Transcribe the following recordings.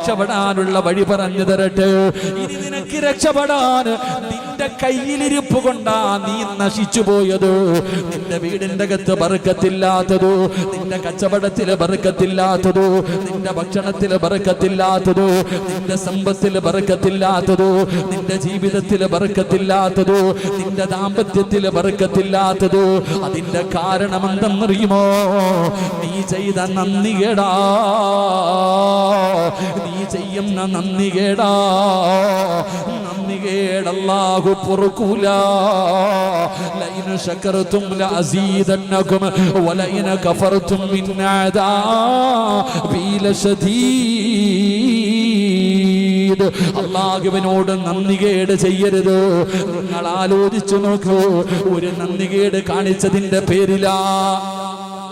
രക്ഷപ്പെടാനുള്ള വഴി പറഞ്ഞു തരട്ടെ. ഇനി നിനക്ക് രക്ഷപ്പെടാൻ നിന്റെ കയ്യിലിരിപ്പ് കൊണ്ടാ നീ നശിച്ചു പോയത്. നിന്റെ വീടിന്റെ അകത്ത് ബർക്കത്തില്ലാത്തതോ, നിന്റെ കച്ചവടത്തില് ബർക്കത്തില്ലാത്തതോ, നിന്റെ ഭക്ഷണത്തില് ബർക്കത്തില്ലാത്തതോ, നിന്റെ സമ്പത്തില് ബർക്കത്തില്ലാത്തതോ, നിന്റെ ജീവിതത്തില് ബർക്കത്തില്ലാത്തതോ, നിന്റെ ദാമ്പത്യത്തില് ബർക്കത്തില്ലാത്തതോ, അതിന്റെ കാരണം എന്തെന്നറിയുമോ? നീ ചെയ്ത നന്ദികേടാ, നീ ചെയ്യുന്ന നന്ദികേടാ. നന്ദികേട് അല്ലാഹു പൊറുക്കൂല. ലൈന ശകർതും ലഅസീദന്നകും വലൈന കഫർതും മിൻ അദാബി ലശദീദ്. അല്ലാഹുവിനോട് നന്ദികേട് ചെയ്യരുത്. നിങ്ങൾ ആലോചിച്ചു നോക്കൂ, ഒരു നന്ദികേട് കാണിച്ചതിന്റെ പേരിലാ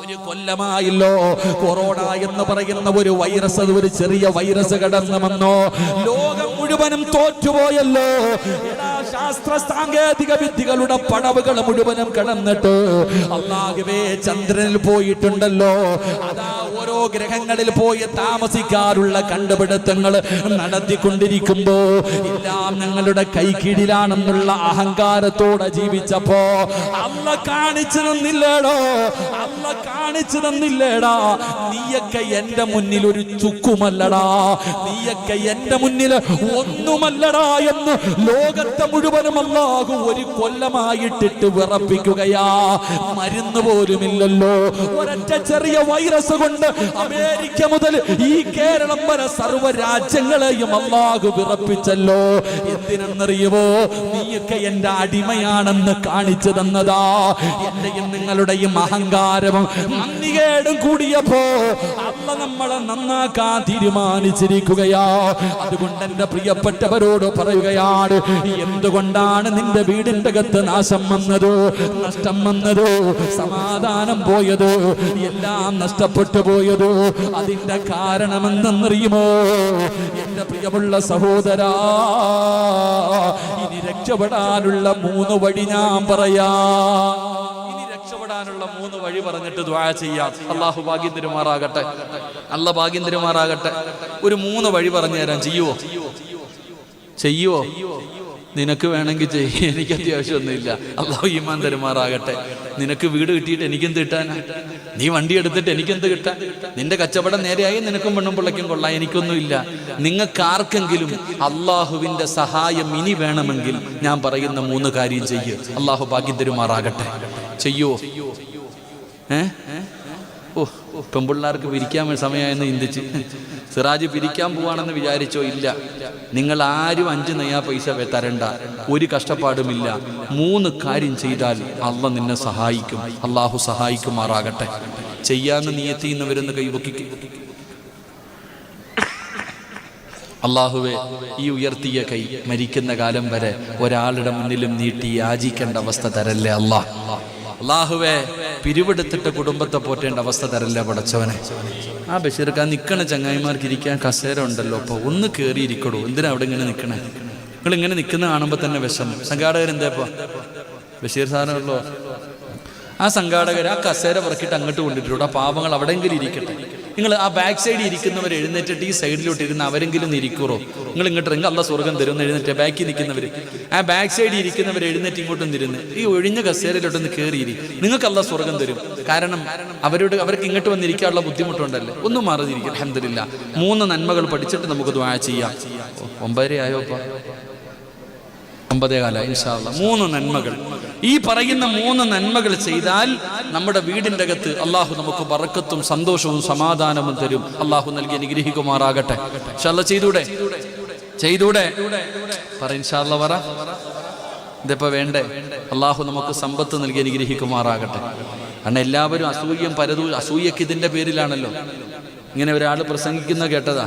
ഒരു കൊല്ലമായല്ലോ കൊറോണ എന്ന് പറയുന്ന ഒരു വൈറസ്, ഒരു ചെറിയ വൈറസ് കടന്നു വന്നോ, ലോകം മുഴുവനും തോറ്റുപോയല്ലോ. ശാസ്ത്ര സാങ്കേതിക വിദ്യകളുടെ പടവുകൾ മുഴുവനും കടന്നിട്ട് അല്ലാഹുവേ ചന്ദ്രനിൽ പോയിട്ടുണ്ടല്ലോ, അതാ ഓരോ ഗ്രഹങ്ങളിൽ പോയി താമസിക്കാറുള്ള കണ്ടുപിടുത്തങ്ങൾ നടത്തിക്കൊണ്ടിരിക്കുമ്പോ എല്ലാം ഞങ്ങളുടെ കൈക്കീഴിലാണെന്നുള്ള അഹങ്കാരത്തോടെ ജീവിച്ചപ്പോ അല്ല കാണിച്ചു തന്നില്ലേടോ, അല്ല കാണിച്ചു തന്നില്ലേടാ. നീയൊക്കെ എന്റെ മുന്നിൽ ഒരു ചുക്കുമല്ലടാ, നീയൊക്കെ എന്റെ മുന്നിൽ ഒന്നുമല്ലടാ എന്ന് ലോകത്തെ മുഴുവനും അല്ലാഹു ഒരു കൊല്ലമായിട്ടിട്ട് വിറപ്പിക്കുകയാ. മരുന്ന് പോലുമില്ലല്ലോ. ഒരൊറ്റ ചെറിയ വൈറസ് കൊണ്ട് അമേരിക്ക മുതൽ ഈ കേരളം വരെ സർവ്വ രാജ്യങ്ങളെയും അല്ലാഹു വിറപ്പിച്ചല്ലോ. എന്തിനെന്നറിയുമോ? നീയൊക്കെ എന്റെ അടിമയാണെന്ന് കാണിച്ചു തന്നതാ. എന്റെയും നിങ്ങളുടെയും അഹങ്കാരവും നന്ദികേടും കൂടിയപ്പോ അല്ല നമ്മളെ നന്നാക്കാൻ തീരുമാനിച്ചിരിക്കുകയാ. അതുകൊണ്ട് എന്റെ പ്രിയപ്പെട്ടവരോട് പറയുകയാണ്, എന്തുകൊണ്ടാണ് നിന്റെ വീടിന്റെ അകത്ത് നാശം വന്നത്, നഷ്ടം വന്നത്, സമാധാനം പോയത്, എല്ലാം നഷ്ടപ്പെട്ടു പോയത്? അതിന്റെ കാരണം എന്തെന്നറിയുമോ? എന്റെ പ്രിയമുള്ള സഹോദരാ, ഇനി രക്ഷപ്പെടാനുള്ള 3 വഴി ഞാൻ പറയാ. രക്ഷപ്പെടാനുള്ള 3 വഴി പറഞ്ഞിട്ട് ദുആ ചെയ്യാം. അല്ലാഹു ഭാഗ്യം തരുമാറാകട്ടെ, അല്ല ഭാഗ്യം തരുമാറാകട്ടെ. ഒരു 3 വഴി പറഞ്ഞു തരാൻ. ചെയ്യുവോ? നിനക്ക് വേണമെങ്കിൽ ചെയ്യ, എനിക്ക് അത്യാവശ്യമൊന്നുമില്ല. അല്ലാഹു ഈമാൻ തരുമാറാകട്ടെ. നിനക്ക് വീട് കിട്ടിയിട്ട് എനിക്കെന്ത് കിട്ടാനാ? നീ വണ്ടി എടുത്തിട്ട് എനിക്കെന്ത് കിട്ടാൻ? നിന്റെ കച്ചവടം നേരെയായി നിനക്കും പെണ്ണും പിള്ളയ്ക്കും കൊള്ളാം, എനിക്കൊന്നുമില്ല. നിങ്ങൾക്ക് ആർക്കെങ്കിലും അള്ളാഹുവിന്റെ സഹായം ഇനി വേണമെങ്കിൽ ഞാൻ പറയുന്ന 3 കാര്യം ചെയ്യ്. അല്ലാഹു ഭാഗ്യം തരുമാറാകട്ടെ. ചെയ്യുവോ? പെൺപിള്ളേർക്ക് പിരിക്കാൻ സമയമായെന്ന് ചിന്തിച്ച് സിറാജ് പിരിക്കാൻ പോവാണെന്ന് വിചാരിച്ചോ? ഇല്ല. നിങ്ങൾ ആരും 5 നയാ പൈസ തരണ്ട, ഒരു കഷ്ടപ്പാടുമില്ല. 3 കാര്യം ചെയ്താൽ അള്ളാഹ് നിന്നെ സഹായിക്കും. അള്ളാഹു സഹായിക്കുമാറാകട്ടെ. ചെയ്യാന്ന് നിയത്തി നിന്ന് വരുന്ന കൈവക്കിക്ക്. അള്ളാഹുവെ, ഈ ഉയർത്തിയ കൈ മരിക്കുന്ന കാലം വരെ ഒരാളുടെ മുന്നിലും നീട്ടി യാചിക്കേണ്ട അവസ്ഥ തരല്ലേ അല്ലാഹ്. അള്ളാഹുവെ, പിരിവെടുത്തിട്ട് കുടുംബത്തെ പോറ്റേണ്ട അവസ്ഥ തരല്ലേ പടച്ചവനെ. ആ ബഷീർക്ക് ആ നിൽക്കണ ചങ്ങായിമാർക്ക് ഇരിക്കാൻ കസേര ഉണ്ടല്ലോ, അപ്പൊ ഒന്ന് കയറിയിരിക്കടൂ. എന്തിനാ അവിടെ ഇങ്ങനെ നിൽക്കണേ? നിങ്ങൾ ഇങ്ങനെ നിൽക്കുന്ന കാണുമ്പോൾ തന്നെ വിഷമം. സംഘാടകരെന്താ ഇപ്പൊ ബഷീർ സാധനമല്ലോ, ആ സംഘാടകർ ആ കസേര പറക്കിയിട്ട് അങ്ങോട്ട് കൊണ്ടിട്ടുണ്ട്. ആ പാവങ്ങൾ അവിടെയെങ്കിലും ഇരിക്കട്ടെ. നിങ്ങൾ ആ ബാക്ക് സൈഡിൽ ഇരിക്കുന്നവർ എഴുന്നേറ്റിട്ട് ഈ സൈഡിലോട്ട് ഇരുന്ന് അവരെങ്കിലും ഇരിക്കുറോ? നിങ്ങൾ ഇങ്ങോട്ട് ഇറങ്ങി അല്ല സ്വർഗം തരും എഴുന്നേറ്റ്. ബാക്കിൽ നിൽക്കുന്നവർ, ആ ബാക്ക് സൈഡിൽ ഇരിക്കുന്നവർ എഴുന്നേറ്റ് ഇങ്ങോട്ടും തിരുന്ന് ഈ ഒഴിഞ്ഞ കസേരയിലോട്ടൊന്ന് കയറിയിരി. നിങ്ങൾക്ക് അല്ല സ്വർഗം തരും. കാരണം അവർക്ക് ഇങ്ങോട്ട് വന്നിരിക്കാനുള്ള ബുദ്ധിമുട്ടുണ്ടല്ലേ. ഒന്നും മാറിയിരിക്കും. അൽഹംദുലില്ലാ. 3 നന്മകൾ പഠിച്ചിട്ട് നമുക്ക് ദുആ ചെയ്യാം. 9:30 ആയോ? 9:15 ഇൻഷാ അല്ലാഹ്. 3 നന്മകൾ. ഈ പറയുന്ന 3 നന്മകൾ ചെയ്താൽ നമ്മുടെ വീടിന്റെ അകത്ത് അള്ളാഹു നമുക്ക് ബറക്കത്തും സന്തോഷവും സമാധാനവും തരും. അള്ളാഹു നൽകി അനുഗ്രഹിക്കുമാറാകട്ടെ. ഇൻഷാ അല്ലാഹ്. ചെയ്തൂടെ പറ ഇൻഷാ അല്ലാഹ്. പറ. ഇതിപ്പോ വേണ്ടേ? അള്ളാഹു നമുക്ക് സമ്പത്ത് നൽകി അനുഗ്രഹിക്കുമാറാകട്ടെ. കാരണം എല്ലാവരും അസൂയം അസൂയക്ക് ഇതിന്റെ പേരിലാണല്ലോ. ഇങ്ങനെ ഒരാൾ പ്രസംഗിക്കുന്ന കേട്ടതാ.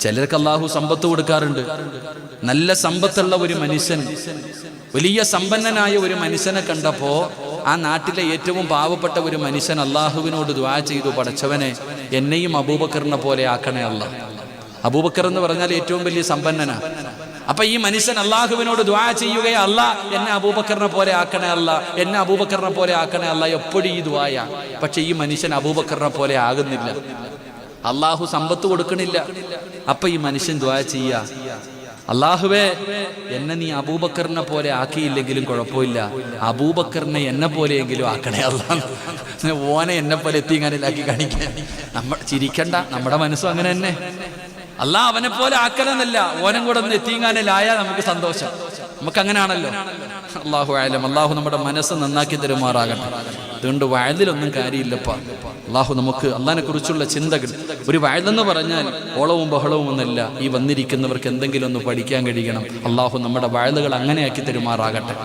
ചിലർക്ക് അള്ളാഹു സമ്പത്ത് കൊടുക്കാറുണ്ട്. നല്ല സമ്പത്തുള്ള ഒരു മനുഷ്യൻ, വലിയ സമ്പന്നനായ ഒരു മനുഷ്യനെ കണ്ടപ്പോ ആ നാട്ടിലെ ഏറ്റവും പാവപ്പെട്ട ഒരു മനുഷ്യൻ അള്ളാഹുവിനോട് ദുആ ചെയ്തു, പടച്ചവനെ എന്നെയും അബൂബക്കറിനെ പോലെ ആക്കണേ അല്ലാ. അബൂബക്കർ എന്ന് പറഞ്ഞാൽ ഏറ്റവും വലിയ സമ്പന്നനാ. അപ്പൊ ഈ മനുഷ്യൻ അള്ളാഹുവിനോട് ദുആ ചെയ്യുകയാ, അല്ലാ എന്നെ അബൂബക്കറിനെ പോലെ ആക്കണേ അല്ലാ, എന്നെ അബൂബക്കറിനെ പോലെ ആക്കണേ അല്ലാ. എപ്പോഴും ഈ ദുആയാ. പക്ഷെ ഈ മനുഷ്യൻ അബൂബക്കറിനെ പോലെ ആകുന്നില്ല. അള്ളാഹു സമ്പത്ത് കൊടുക്കണില്ല. അപ്പൊ ഈ മനുഷ്യൻ ദുആ ചെയ്യാ, അള്ളാഹുവേ എന്നെ നീ അബൂബക്കറിനെ പോലെ ആക്കിയില്ലെങ്കിലും കുഴപ്പമില്ല, അബൂബക്കറിനെ എന്നെ പോലെയെങ്കിലും ആക്കണേ അല്ലാഹ്. ഓനെ എന്നെ പോലെ എത്തിങ്ങാനിലാക്കി കാണിക്കാൻ ചിരിക്കണ്ട, നമ്മുടെ മനസ്സും അങ്ങനെ തന്നെ. അള്ളാഹ് അവനെ പോലെ ആക്കണമെന്നല്ല, ഓനം കൂടെ ഒന്ന് എത്തിങ്ങാനിലായാൽ നമുക്ക് സന്തോഷം. നമുക്ക് അങ്ങനെയാണല്ലോ. അള്ളാഹു ആലം. അള്ളാഹു നമ്മുടെ മനസ്സ് നന്നാക്കി തരുമാറാകട്ടെ. അതുകൊണ്ട് വയലിലൊന്നും കാര്യമില്ലപ്പ. അള്ളാഹു നമുക്ക് അള്ളാഹിനെ കുറിച്ചുള്ള ചിന്തകൾ. ഒരു വയലെന്ന് പറഞ്ഞാൽ ഓളവും ബഹളവും ഒന്നല്ല. ഈ വന്നിരിക്കുന്നവർക്ക് എന്തെങ്കിലും ഒന്ന് പഠിക്കാൻ കഴിയണം. അള്ളാഹു നമ്മുടെ വയലുകൾ അങ്ങനെയാക്കി തരുമാറാകട്ടെ.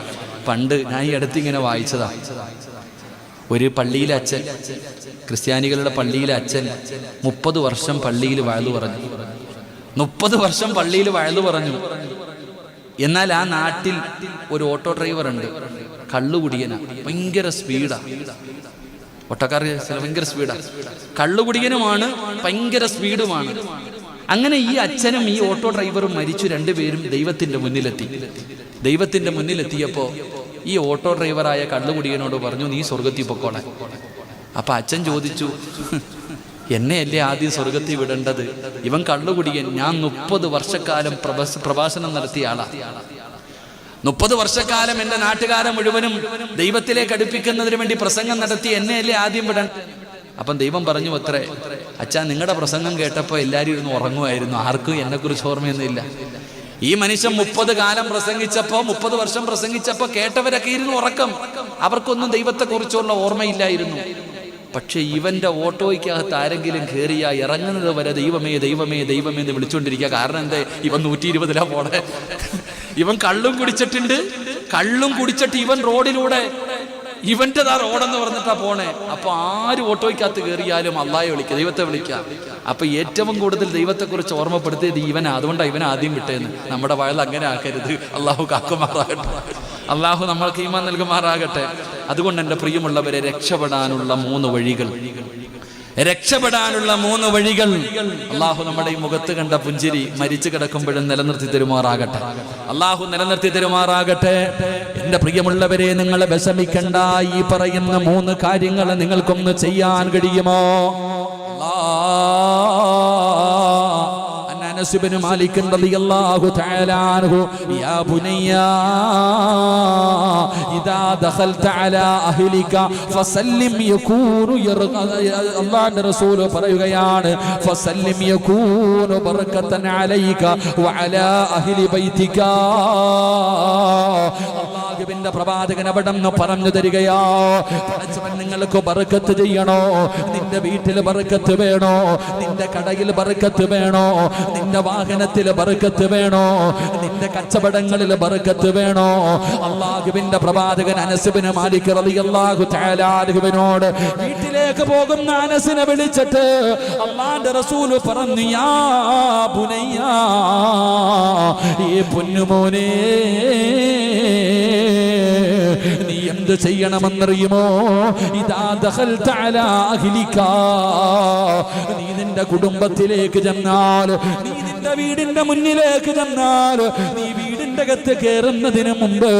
പണ്ട് ഞാൻ ഈ അടുത്തിങ്ങനെ വായിച്ചതാ, ഒരു പള്ളിയിലെ അച്ഛൻ, ക്രിസ്ത്യാനികളുടെ പള്ളിയിലെ അച്ഛൻ 30 വർഷം പള്ളിയിൽ വയലു പറഞ്ഞു. 30 വർഷം പള്ളിയിൽ വയലു പറഞ്ഞു. എന്നാൽ ആ നാട്ടിൽ ഒരു ഓട്ടോ ഡ്രൈവർ ഉണ്ട്, കള്ളുകുടിയനാ, ഭയങ്കര സ്പീഡാ. ഒട്ടക്കാർ ഭയങ്കര സ്പീഡാ, കള്ളുകുടിയനുമാണ്, ഭയങ്കര സ്പീഡുമാണ്. അങ്ങനെ ഈ അച്ഛനും ഈ ഓട്ടോ ഡ്രൈവറും മരിച്ചു. രണ്ടുപേരും ദൈവത്തിന്റെ മുന്നിലെത്തി. ദൈവത്തിന്റെ മുന്നിലെത്തിയപ്പോ ഈ ഓട്ടോ ഡ്രൈവറായ കള്ളുകുടിയനോട് പറഞ്ഞു, നീ സ്വർഗത്തിൽ പൊക്കോളെ. അപ്പൊ അച്ഛൻ ചോദിച്ചു, എന്നെയല്ലേ ആദ്യം സ്വർഗത്തിൽ വിടേണ്ടത്? ഇവൻ കള്ളുകുടിയൻ, ഞാൻ 30 വർഷക്കാലം പ്രഭാഷണം നടത്തിയ ആളാ. 30 വർഷക്കാലം എൻ്റെ നാട്ടുകാരെ മുഴുവനും ദൈവത്തിലേക്ക് അടുപ്പിക്കുന്നതിന് വേണ്ടി പ്രസംഗം നടത്തി, എന്നെയല്ലേ ആദ്യം വിടേണ്ട? അപ്പം ദൈവം പറഞ്ഞു അത്രേ, അച്ഛാ നിങ്ങളുടെ പ്രസംഗം കേട്ടപ്പോൾ എല്ലാവരും ഇരുന്ന് ഉറങ്ങുമായിരുന്നു, ആർക്കും എന്നെക്കുറിച്ച് ഓർമ്മയൊന്നുമില്ല. ഈ മനുഷ്യൻ 30 കാലം പ്രസംഗിച്ചപ്പോ, 30 വർഷം പ്രസംഗിച്ചപ്പോ കേട്ടവരൊക്കെ ഇരുന്ന് ഉറക്കം, അവർക്കൊന്നും ദൈവത്തെക്കുറിച്ചുള്ള ഓർമ്മയില്ലായിരുന്നു. പക്ഷെ ഇവന്റെ ഓട്ടോയ്ക്കകത്ത് ആരെങ്കിലും കയറിയ ഇറങ്ങുന്നത് വരെ ദൈവമേ ദൈവമേ ദൈവമേ എന്ന് വിളിച്ചുകൊണ്ടിരിക്കുക. കാരണം എന്തേ, ഇവൻ 120 പോണേ. ഇവൻ കള്ളും കുടിച്ചിട്ടുണ്ട്. കള്ളും കുടിച്ചിട്ട് ഇവൻ റോഡിലൂടെ, ഇവന്റെതാ റോഡെന്ന് പറഞ്ഞിട്ടാ പോണേ. അപ്പൊ ആര് ഓട്ടോയ്ക്കകത്ത് കയറിയാലും അള്ളാഹയെ വിളിക്കുക, ദൈവത്തെ വിളിക്കുക. അപ്പൊ ഏറ്റവും കൂടുതൽ ദൈവത്തെക്കുറിച്ച് ഓർമ്മപ്പെടുത്തിയത് ഇവനാ. അതുകൊണ്ടാണ് ഇവൻ ആദ്യം വിട്ടേന്ന്. നമ്മുടെ വയൽ അങ്ങനെ ആക്കരുത്. അള്ളാഹു കാക്കുമാറാകട്ടെ. അള്ളാഹു നമ്മൾക്ക് ഈമാൻ നൽകുമാറാകട്ടെ. അതുകൊണ്ട് എൻ്റെ പ്രിയമുള്ളവരെ, രക്ഷപ്പെടാനുള്ള 3 വഴികൾ, രക്ഷപ്പെടാനുള്ള 3 വഴികൾ അള്ളാഹു നമ്മുടെ ഈ മുഖത്ത് കണ്ട പുഞ്ചിരി മരിച്ചു കിടക്കുമ്പോഴും നിലനിർത്തി തരുമാറാകട്ടെ. അള്ളാഹു നിലനിർത്തി തരുമാറാകട്ടെ. എൻ്റെ പ്രിയമുള്ളവരെ, നിങ്ങളെ വിഷമിക്കണ്ട. ഈ പറയുന്ന 3 കാര്യങ്ങൾ നിങ്ങൾക്കൊന്ന് ചെയ്യാൻ കഴിയുമോ? അനസ് ഇബ്നു മാലിക് റളിയല്ലാഹു തആല അൻഹു, യാ ബുനയ്യ ഇദാ ദഖൽത അലാ അഹ്ലിക ഫസല്ലിം യകൂനു അല്ലാഹുവിന്റെ റസൂൽ പറയുകയാണ്, ഫസല്ലിം യകൂനു ബറകതൻ അലൈക വഅലാ അഹ്ലി ബൈതിക. അല്ലാഹുവിന്റെ പ്രവാചകൻ അവിടെന്ന് പറഞ്ഞു തരികയാ, പടച്ചവൻ നിങ്ങൾക്ക് ബർക്കത്ത് ചെയ്യണോ? നിന്റെ വീട്ടിൽ ബർക്കത്ത് വേണോ? നിന്റെ കടയിൽ ബർക്കത്ത് വേണോ? നിന്റെ വാഹനത്തിൽ ബർക്കത്ത് വേണോ? നിന്റെ കച്ചവടങ്ങളിൽ ബർക്കത്ത് വേണോ? അല്ലാഹുവിന്റെ പ്രവാചകൻ അനസ് ഇബ്നു മാലിക് റളിയല്ലാഹു തആല അൻഹുവിനോട് വീട്ടിലേക്ക് പോകുന്ന അനസിനെ വിളിച്ചിട്ട് അല്ലാഹുവിന്റെ റസൂൽ പറഞ്ഞു, യാ ബുനയ്യ, ഈ പൊന്നുമോനെ, നീ എന്ത് ചെയ്യണമെന്നറിയുമോ? ഇദാ ദഖൽത അലാ അഹ്ലിക, നീ നിന്റെ കുടുംബത്തിലേക്ക് ചെന്നാൽ, നീ നിന്റെ വീടിന്റെ മുന്നിലേക്ക് ചെന്നാൽ, നീ വീടിന്റെ അകത്ത് കയറുന്നതിന് മുമ്പ്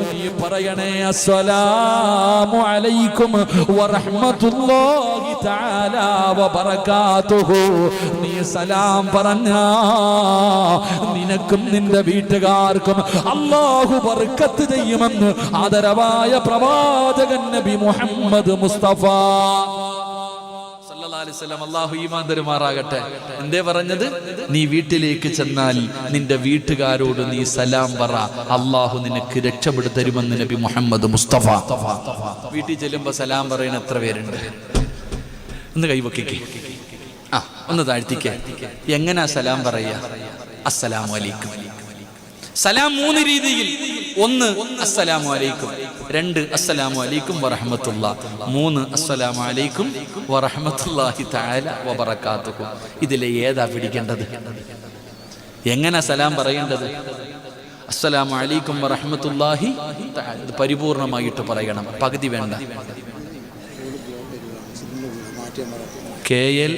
നീ പറയണേ, അസ്സലാമു അലൈക്കും വറഹ്മത്തുള്ളാഹി തആല വബറകാതുഹു. നീ സലാം പറഞ്ഞാ നിനക്കും നിന്റെ വീട്ടുകാർക്കും അല്ലാഹു ബർക്കത്ത് ചെയ്യുമെന്ന് ആദരവായ പ്രവാചകൻ നബി മുഹമ്മദ് മുസ്തഫ സല്ലല്ലാഹു അലൈഹി വസല്ലം. അല്ലാഹു ഈമാൻ തരുമാറാകട്ടെ. എന്തേ പറഞ്ഞത്? നീ വീട്ടിലേക്ക് ചെന്നാൽ നിന്റെ വീട്ടുകാരോട് നീ സലാം പറ, അല്ലാഹു നിനക്ക് രക്ഷപ്പെടുത്തി തരുമെന്ന് നബി മുഹമ്മദ് മുസ്തഫ. വീട്ടിൽ ചെല്ലുമ്പോ സലാം പറയുന്ന എത്ര പേരുണ്ട്? ഒന്ന് കൈവക്കിക്കേ, ഒന്ന് താഴ്ത്തിക്കേ. എങ്ങനാ സലാം പറയാ? അസ്സലാമു അലൈക്കും. സലാം 3 രീതിയിൽ. 1 അസ്സലാമു അലൈക്കും, 2 അസ്സലാമു അലൈക്കും വറഹ്മത്തുള്ളാഹി, 3 അസ്സലാമു അലൈക്കും വറഹ്മത്തുള്ളാഹി തആല വബറകാതുഹു. ഇതിലെ ഏതാ പിടിക്കേണ്ടത്? എങ്ങനെ സലാം പറയേണ്ടത്? അസ്സലാമു അലൈക്കും വറഹ്മത്തുള്ളാഹി തആല. ഇത് പരിപൂർണമായിട്ട് പറയണം, പകുതി വേണ്ട. KL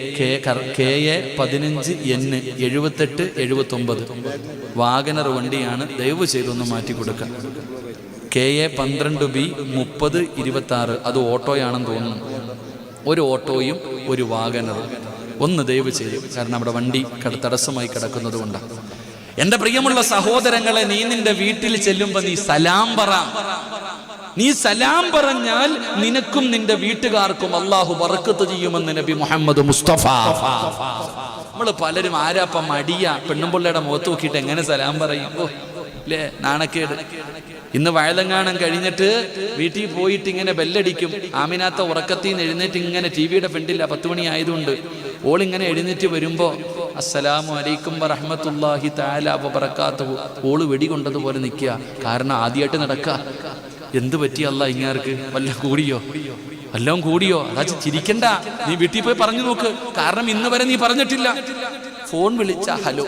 15 N 78 79 വാഗനർ വണ്ടിയാണ്. ദയവ് ചെയ്തൊന്ന് മാറ്റി കൊടുക്കാം. KA 12B 30 26 അത് ഓട്ടോയാണെന്ന് തോന്നുന്നു. ഒരു ഓട്ടോയും ഒരു വാഗനറും. ഒന്ന് ദയവ് ചെയ്യും, കാരണം അവിടെ വണ്ടി തടസ്സമായി കിടക്കുന്നത് കൊണ്ടാണ്. എന്റെ പ്രിയമുള്ള സഹോദരങ്ങളെ, നീ നിന്റെ വീട്ടിൽ ചെല്ലുമ്പോ നീ സലാം പറ. നീ സലാം പറഞ്ഞാൽ നിനക്കും നിന്റെ വീട്ടുകാർക്കും അള്ളാഹു ബർക്കത്ത് ചെയ്യുമെന്ന് നബി മുഹമ്മദ് മുസ്തഫ. നമ്മള് പലരും ആരാപ്പ മടിയ പെണ്ണുമ്പിള്ളയുടെ മുഖത്ത് നോക്കിയിട്ട് എങ്ങനെ സലാം പറയും? ഓ അല്ലേ, നാണക്കേട്. ഇന്ന് വയലങ്ങാനം കഴിഞ്ഞിട്ട് വീട്ടിൽ പോയിട്ട് ഇങ്ങനെ ബെല്ലടിക്കും. ആമിനാത്ത ഉറക്കത്തിൽ നിന്ന് എഴുന്നേറ്റ് ഇങ്ങനെ ടിവിയുടെ ഫ്രണ്ടില്ല, 10 മണി ആയതുകൊണ്ട് ഓളിങ്ങനെ എഴുന്നേറ്റ് വരുമ്പോ അസ്സലാമു അലൈക്കും വറഹ്മത്തുള്ളാഹി തആല വബറകാതുഹു ഓള് വെടികൊണ്ടതുപോലെ നിൽക്കുക. കാരണം ആദ്യമായിട്ട് നടക്കുക. എന്ത് പറ്റി അല്ലാ ഇങ്ങാർക്ക്? വല്ല കൂടിയോ? വല്ലതും കൂടിയോ? അതാ ചിരിക്കണ്ട, നീ വീട്ടിൽ പോയി പറഞ്ഞു നോക്ക്. കാരണം ഇന്ന് വരെ നീ പറഞ്ഞിട്ടില്ല. ഫോൺ വിളിച്ചാ ഹലോ,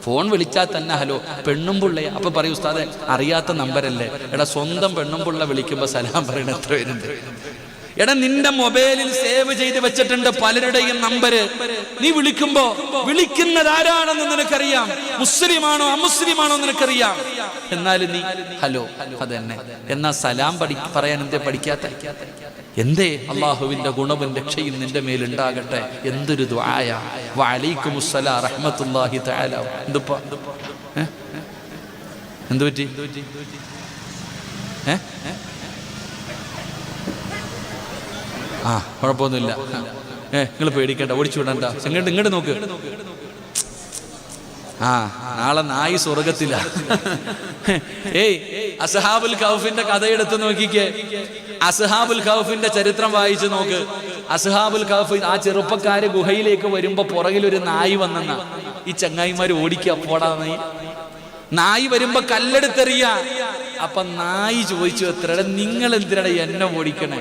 ഫോൺ വിളിച്ചാൽ തന്നെ ഹലോ. പെണ്ണുംപിള്ളയെ അപ്പൊ പറയൂ ഉസ്താദെ അറിയാത്ത നമ്പരല്ലേ. എടാ സ്വന്തം പെണ്ണുംപിള്ള വിളിക്കുമ്പോ സലാം പറയണ എത്ര പേരുണ്ട്? എടാ നിന്റെ മൊബൈലിൽ സേവ് ചെയ്ത് വെച്ചിട്ടുണ്ട് പലരുടെയും നമ്പര്. നീ വിളിക്കുമ്പോ വിളിക്കുന്നത് ആരാണെന്ന് നിനക്കറിയാം, മുസ്ലിമാണോ അമുസ്ലിമാണോ നിനക്കറിയാം. എന്നാലും നീ ഹലോ അതന്നെ. എന്നാ സലാം പറയാൻ എന്തേ പഠിക്കാത്ത? എന്തേ? അള്ളാഹുവിന്റെ ഗുണവും രക്ഷയും നിന്റെ മേലുണ്ടാകട്ടെ. എന്തൊരു ദുആയ. വഅലൈക്കുമുസ്സലാം റഹ്മത്തുള്ളാഹി തആല. എന്തുപ്പാ എന്തു പറ്റി? കുഴപ്പമൊന്നുമില്ല. നിങ്ങൾ പേടിക്കണ്ട, ഓടിച്ചു വിടണ്ട. ഇങ്ങോട്ട് നോക്ക്. നാളെ നായി സ്വർഗത്തില. ഏയ് അസ്ഹാബുൽ കൗഫിന്റെ കഥ എടുത്ത് നോക്കിക്കേ. അസ്ഹാബുൽ കൗഫിന്റെ ചരിത്രം വായിച്ചു നോക്ക്. അസ്ഹാബുൽ കൗഫ് ആ ചെറുപ്പക്കാര് ഗുഹയിലേക്ക് വരുമ്പോ പുറകിലൊരു നായി വന്നെന്ന ഈ ചങ്ങായിമാര് ഓടിക്കുക. പോടാ നായി വരുമ്പോ കല്ലെടുത്തെറിയ. അപ്പൊ നായി ചോദിച്ചു എത്രയുടെ നിങ്ങൾ എന്തിനാ എന്നെ ഓടിക്കണേ?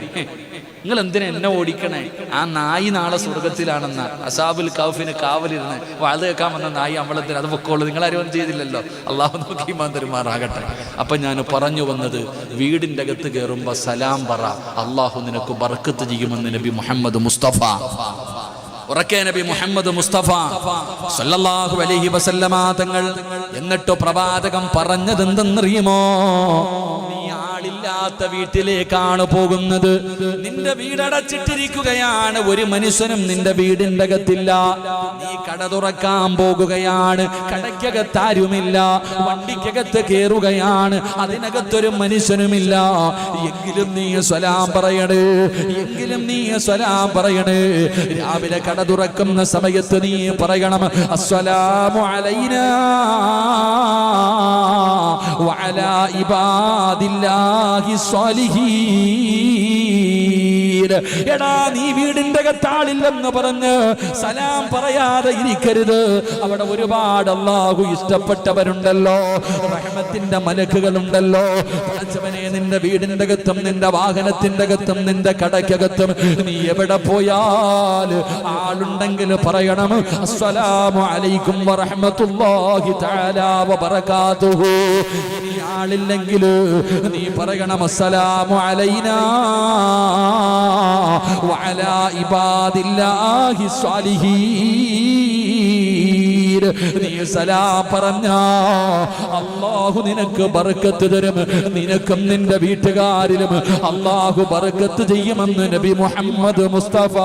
നിങ്ങൾ എന്തിനാ എന്നെ ഓടിക്കണേ? ആ നായി നാളെ സ്വർഗത്തിലാണെന്ന അസ്ഹാബുൽ കൗഫിന് കാവലിരുന്ന് വാഴ്ന്നു കേൾക്കാൻ വന്ന നായി അമ്പലത്തിൽ അത് പൊക്കോളൂ. നിങ്ങളാരും ഒന്നും ചെയ്തില്ലല്ലോ. അള്ളാഹു നോക്കി മാന്തരുമാറാകട്ടെ. അപ്പൊ ഞാൻ പറഞ്ഞു വന്നത്, വീടിന്റെ അകത്ത് കയറുമ്പോ സലാം പറ, അള്ളാഹു നിനക്ക് ബർക്കത്ത് ചെയ്യുമെന്ന് നബി മുഹമ്മദ് മുസ്തഫ. ഉറക്കെ നബി മുഹമ്മദ് മുസ്തഫ സല്ലല്ലാഹു അലൈഹി വസല്ലമ തങ്ങൾ. എന്നിട്ട് പ്രവാചകം പറഞ്ഞത് എന്തെന്നറിയുമോ? നീ ആളില്ലാത്ത വീട്ടിലേക്കാണ് പോകുന്നത്. നിന്റെ വീടടച്ചിട്ടിരിക്കുകയാണ്, ഒരു മനുഷ്യനും നിന്റെ വീടിന്റെ അകത്തില്ല. നീ കട തുറക്കാൻ പോകുകയാണ്, കടയ്ക്കകത്താരുമില്ല. വണ്ടിക്കകത്ത് കയറുകയാണ്, അതിനകത്തൊരു മനുഷ്യനുമില്ല. എങ്കിലും നീ സലാം പറയണേ, എങ്കിലും നീ സലാം പറയണേ. രാവിലെ കട തുറക്കുന്ന സമയത്ത് നീ പറയണം, അസ്സലാമു അലൈനാ വഅലാ ഇബാദില്ലാഹി സ്വാലിഹീൻ. എടാ നീ വീടിന്റെ അകത്താളില്ലെന്ന് പറഞ്ഞ് സലാം പറയാതെ ഇരിക്കരുത്. അവിടെ ഒരുപാട് അല്ലാഹു ഇഷ്ടപ്പെട്ടവരുണ്ടല്ലോ, റഹ്മത്തിന്റെ മലക്കുകളുണ്ടല്ലോ. പടച്ചവനെ, നിന്റെ വീടിന്റെ അകത്തും നിന്റെ വാഹനത്തിന്റെ അകത്തും നിന്റെ കടയ്ക്കകത്തും നീ എവിടെ പോയാൽ ആളുണ്ടെങ്കിൽ പറയണം, അസ്സലാമു അലൈക്കും വറഹ്മത്തുള്ളാഹി തആല വബറകാതുഹു. ഇനി ആളില്ലെങ്കിൽ നീ പറയണം, അസ്സലാമു അലൈനാ വഅലാ ഇബാദില്ലാഹി സ്വാലിഹീൻ. നീ സലാം പറഞ്ഞാ അല്ലാഹു നിനക്ക് ബർക്കത്ത് തരും. നിനക്കും നിന്റെ വീട്ടുകാരിലും അല്ലാഹു ബർക്കത്ത് ചെയ്യുമെന്ന് നബി മുഹമ്മദ് മുസ്തഫ